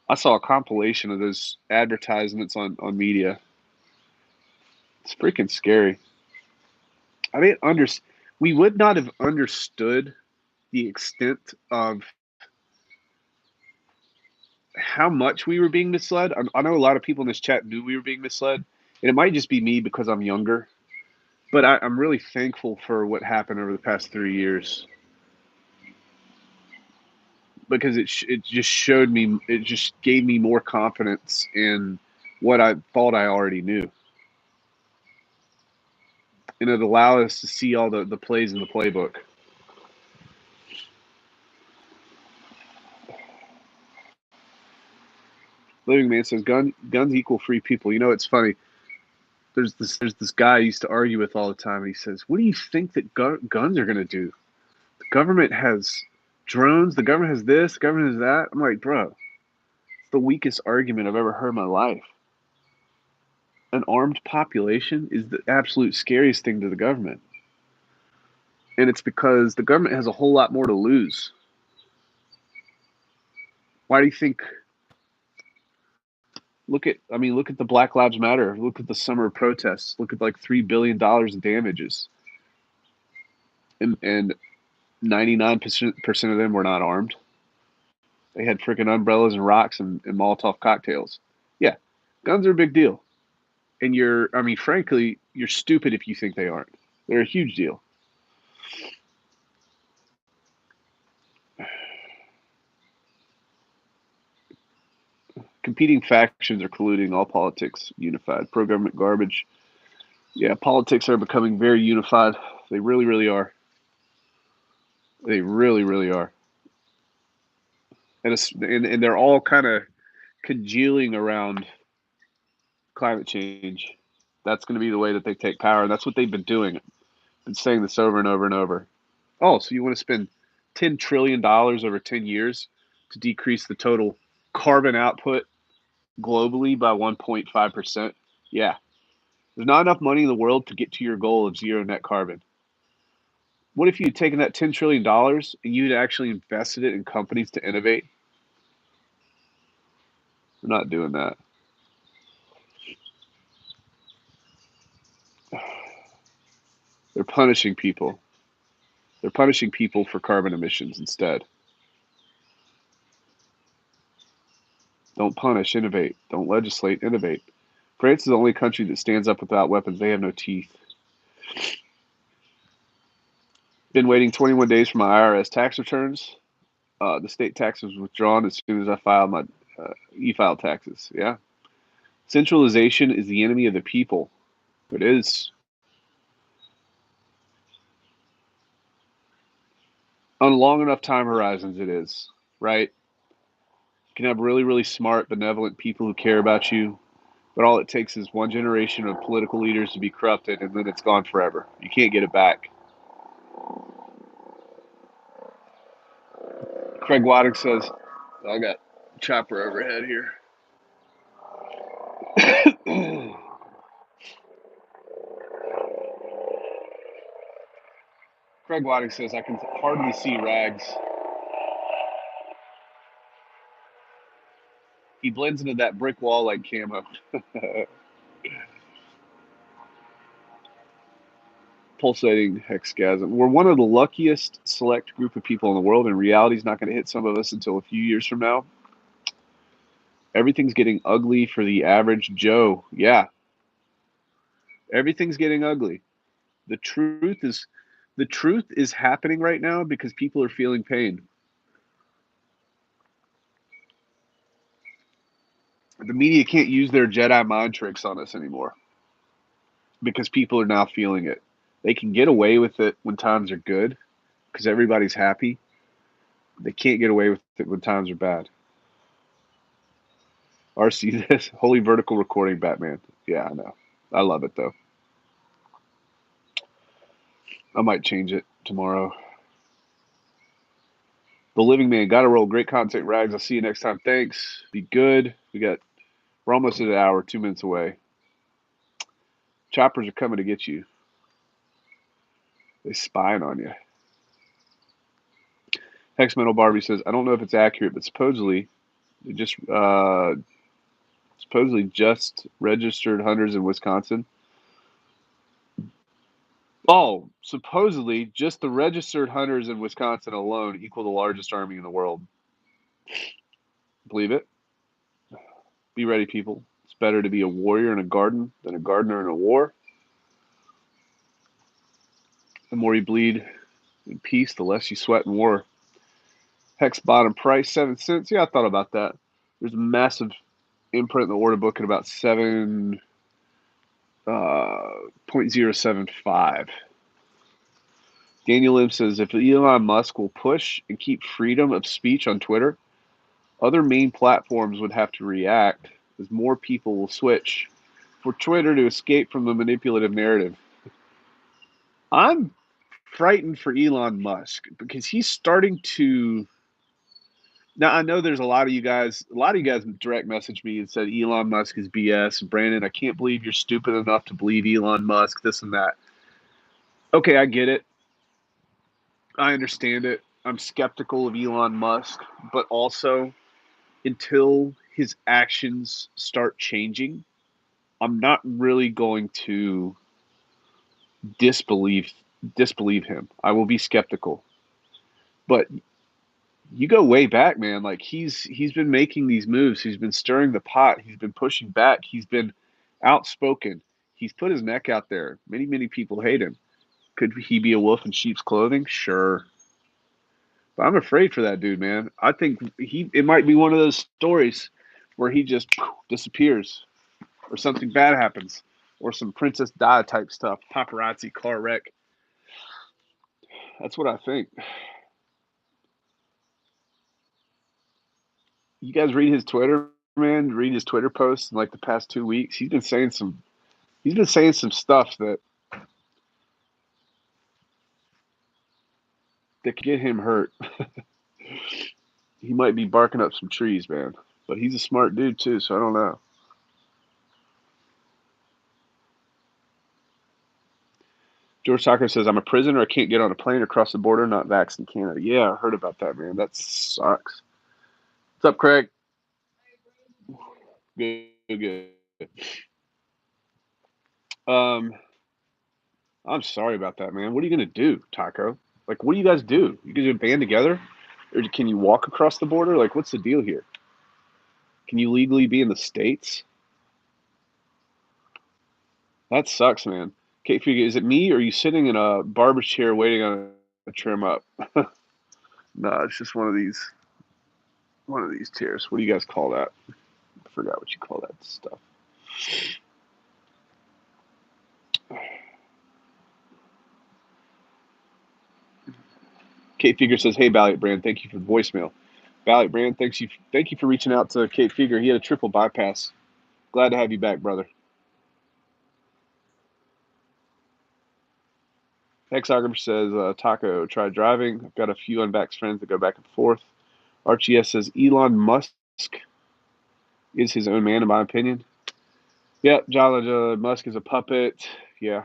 I saw a compilation of those advertisements on media. It's freaking scary. I didn't we would not have understood the extent of how much we were being misled. I know a lot of people in this chat knew we were being misled, and it might just be me because I'm younger. But I'm really thankful for what happened over the past 3 years because it just showed me, it just gave me more confidence in what I thought I already knew, and it allowed us to see all the plays in the playbook. Living Man says guns equal free people. You know, it's funny. There's this guy I used to argue with all the time, and he says, "What do you think that guns are going to do? The government has drones. The government has this. The government has that." I'm like, bro, it's the weakest argument I've ever heard in my life. An armed population is the absolute scariest thing to the government, and it's because the government has a whole lot more to lose. Why do you think? Look at the Black Lives Matter. Look at the summer protests. Look at like $3 billion in damages, and 99% of them were not armed. They had freaking umbrellas and rocks and Molotov cocktails. Yeah, guns are a big deal. And frankly, you're stupid if you think they aren't. They're a huge deal. Competing factions are colluding. All politics unified. Pro-government garbage. Yeah, politics are becoming very unified. They really, really are. They really, really are. And they're all kind of congealing around climate change. That's going to be the way that they take power. And that's what they've been doing. Been saying this over and over and over. Oh, so you want to spend $10 trillion over 10 years to decrease the total carbon output globally by 1.5%? Yeah. There's not enough money in the world to get to your goal of zero net carbon. What if you'd taken that $10 trillion and you'd actually invested it in companies to innovate? We're not doing that. They're punishing people. They're punishing people for carbon emissions instead. Don't punish, innovate. Don't legislate, innovate. France is the only country that stands up without weapons. They have no teeth. Been waiting 21 days for my IRS tax returns. The state tax was withdrawn as soon as I filed my e-file taxes. Yeah. Centralization is the enemy of the people. It is. On long enough time horizons, it is. Right? You can have really, really smart, benevolent people who care about you, but all it takes is one generation of political leaders to be corrupted, and then it's gone forever. You can't get it back. Craig Waddick says, I got chopper overhead here. Craig Waddick says, I can hardly see rags. He blends into that brick wall like camo. Pulsating hexgasm. We're one of the luckiest select group of people in the world, and reality is not going to hit some of us until a few years from now. Everything's getting ugly for the average Joe. Yeah. Everything's getting ugly. The truth is happening right now because people are feeling pain. The media can't use their Jedi mind tricks on us anymore because people are now feeling it. They can get away with it when times are good because everybody's happy. They can't get away with it when times are bad. RC this holy vertical recording Batman. Yeah, I know. I love it though. I might change it tomorrow. The Living Man, gotta roll. Great content, Rags. I'll see you next time. Thanks. Be good. We're almost at an hour, 2 minutes away. Choppers are coming to get you. They spying on you. Hex Metal Barbie says, I don't know if it's accurate, but supposedly just registered hunters in Wisconsin. Oh, supposedly just the registered hunters in Wisconsin alone equal the largest army in the world. Believe it? Be ready, people. It's better to be a warrior in a garden than a gardener in a war. The more you bleed in peace, the less you sweat in war. Hex bottom price, 7 cents. Yeah, I thought about that. There's a massive imprint in the order book at about 0.075. Daniel Lim says, if Elon Musk will push and keep freedom of speech on Twitter, other main platforms would have to react as more people will switch for Twitter to escape from the manipulative narrative. I'm frightened for Elon Musk because he's starting to. Now I know there's a lot of you guys direct messaged me and said Elon Musk is BS. Brandon, I can't believe you're stupid enough to believe Elon Musk, this and that. Okay, I get it. I understand it. I'm skeptical of Elon Musk, but also until his actions start changing, I'm not really going to disbelieve him. I will be skeptical. But you go way back, man. Like he's been making these moves. He's been stirring the pot. He's been pushing back. He's been outspoken. He's put his neck out there. Many people hate him. Could he be a wolf in sheep's clothing? Sure. But I'm afraid for that dude, man. I think it might be one of those stories where he just disappears, or something bad happens, or some Princess Di type stuff, paparazzi, car wreck. That's what I think. You guys read his Twitter, man? Read his Twitter posts in like the past 2 weeks. He's been saying some stuff that could get him hurt. He might be barking up some trees, man. But he's a smart dude too, so I don't know. George Tucker says, I'm a prisoner. I can't get on a plane or cross the border, not vaxxed in Canada. Yeah, I heard about that, man. That sucks. What's up, Craig? Good, good. Um, I'm sorry about that, man. What are you going to do, Taco? Like, what do you guys do? You guys band together? Or can you walk across the border? Like, what's the deal here? Can you legally be in the States? That sucks, man. Kate Figure, is it me or are you sitting in a barber chair waiting on a trim up? No, it's just one of these chairs. What do you guys call that? I forgot what you call that stuff. Kate Figure says, "Hey, Valiant Brand, thank you for the voicemail." Valiant Brand, thank you for reaching out to Kate Figure. He had a triple bypass. Glad to have you back, brother. Hexographer says, Taco, try driving. I've got a few unvaxxed friends that go back and forth. Archie S says, Elon Musk is his own man, in my opinion. Yep, John Musk is a puppet. Yeah.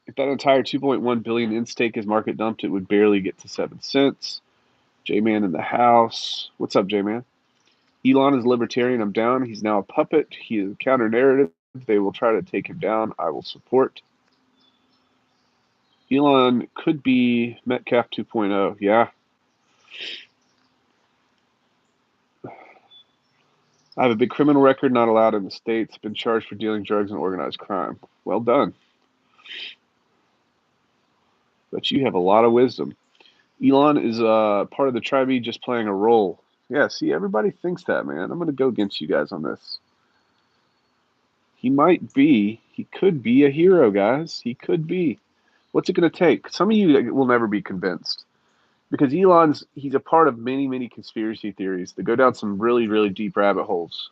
If that entire 2.1 billion in stake is market dumped, it would barely get to 7 cents. J-Man in the house. What's up, J-Man? Elon is libertarian. I'm down. He's now a puppet. He is a counter narrative. They will try to take him down. I will support. Elon could be Metcalf 2.0. Yeah. I have a big criminal record, not allowed in the States. Been charged for dealing drugs and organized crime. Well done. But you have a lot of wisdom. Elon is part of the tribe, just playing a role. Yeah, see, everybody thinks that, man. I'm going to go against you guys on this. He could be a hero, guys. He could be. What's it going to take? Some of you will never be convinced. Because he's a part of many, many conspiracy theories that go down some really, really deep rabbit holes.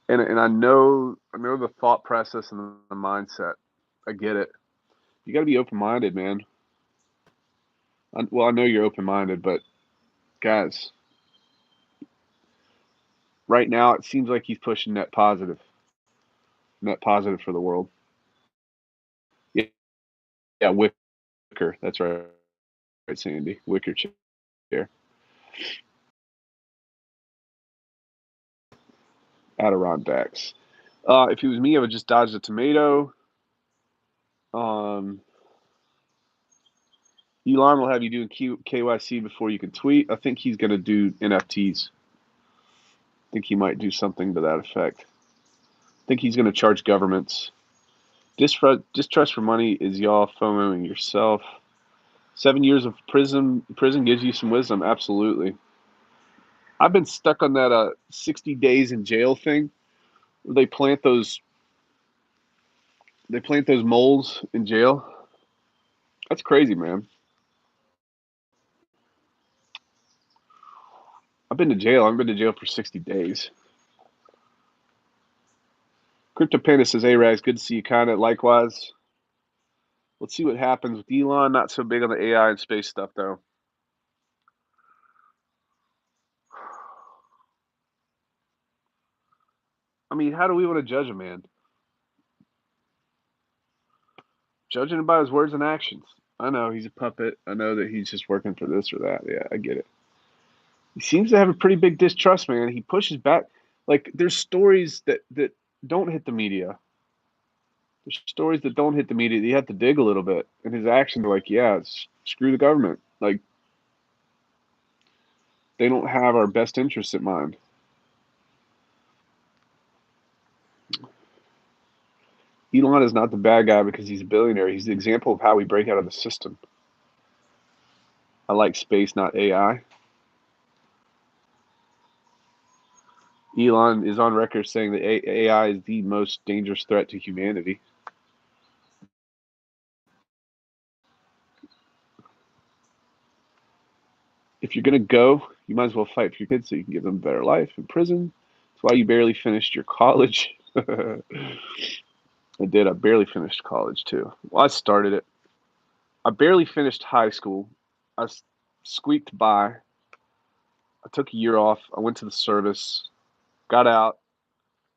And I know the thought process and the mindset. I get it. You got to be open-minded, man. I know you're open-minded, but guys, right now it seems like he's pushing net positive for the world. Yeah, yeah, Wicker. That's right, Sandy. Wicker chair. Adirondacks. If it was me, I would just dodge the tomato. Elon will have you doing KYC before you can tweet. I think he's going to do NFTs. I think he might do something to that effect. I think he's going to charge governments. Distrust for money is y'all FOMOing yourself. 7 years of prison gives you some wisdom. Absolutely. I've been stuck on that 60 days in jail thing. Where they plant those moles in jail. That's crazy, man. I've been to jail. I've been to jail for 60 days. Crypto Panda says, hey, Rags, good to see you. Kind of likewise. Let's see what happens with Elon. Not so big on the AI and space stuff, though. I mean, how do we want to judge a man? Judging him by his words and actions. I know he's a puppet. I know that he's just working for this or that. Yeah, I get it. He seems to have a pretty big distrust, man. He pushes back. Like, there's stories that don't hit the media. There's stories that don't hit the media. You have to dig a little bit. And his actions are like, yeah, screw the government. Like, they don't have our best interests in mind. Elon is not the bad guy because he's a billionaire. He's the example of how we break out of the system. I like space, not AI. Elon is on record saying that AI is the most dangerous threat to humanity. If you're going to go, you might as well fight for your kids so you can give them a better life in prison. That's why you barely finished your college. I did. I barely finished college, too. Well, I started it. I barely finished high school. I squeaked by. I took a year off. I went to the service, got out,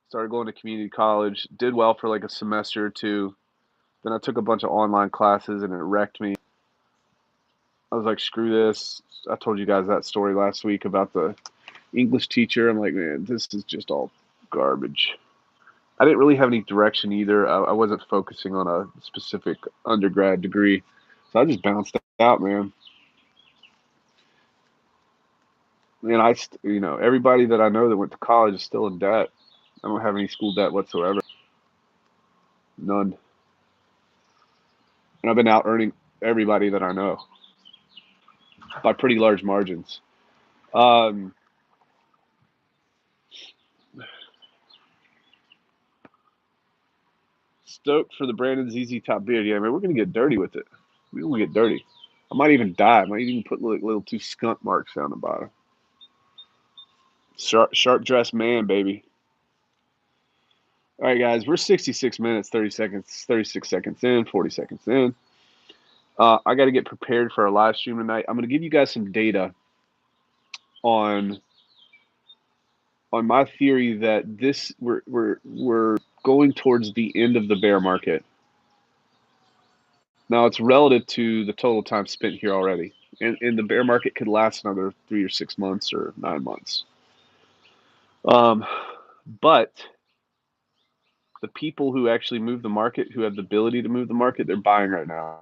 started going to community college, did well for like a semester or two. Then I took a bunch of online classes and it wrecked me. I was like, screw this. I told you guys that story last week about the English teacher. I'm like, man, this is just all garbage. I didn't really have any direction either. I wasn't focusing on a specific undergrad degree. So I just bounced out, man. And everybody that I know that went to college is still in debt. I don't have any school debt whatsoever. None. And I've been out earning everybody that I know by pretty large margins. Um, Stoked for the Brandon ZZ Top beard. Yeah, man, we're gonna get dirty with it. We're gonna get dirty. I might even dye. I might even put little two skunk marks down the bottom. Sharp dressed man, baby. All right, guys, we're 66 minutes, 30 seconds, 36 seconds in, 40 seconds in. I got to get prepared for our live stream tonight. I'm going to give you guys some data on my theory that we're going towards the end of the bear market. Now it's relative to the total time spent here already, and the bear market could last another 3 or 6 months or 9 months. But the people who actually move the market, who have the ability to move the market, they're buying right now.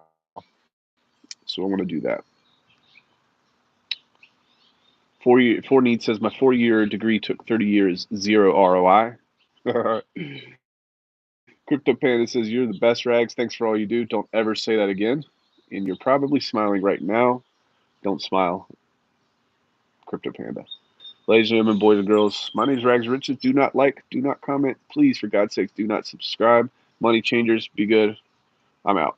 So I want to do that. Four Need says my 4-year degree took 30 years, 0 ROI. Crypto Panda says you're the best, Rags. Thanks for all you do. Don't ever say that again. And you're probably smiling right now. Don't smile, Crypto Panda. Ladies and gentlemen, boys and girls, my name is Rags Riches. Do not like, do not comment. Please, for God's sakes, do not subscribe. Money changers, be good. I'm out.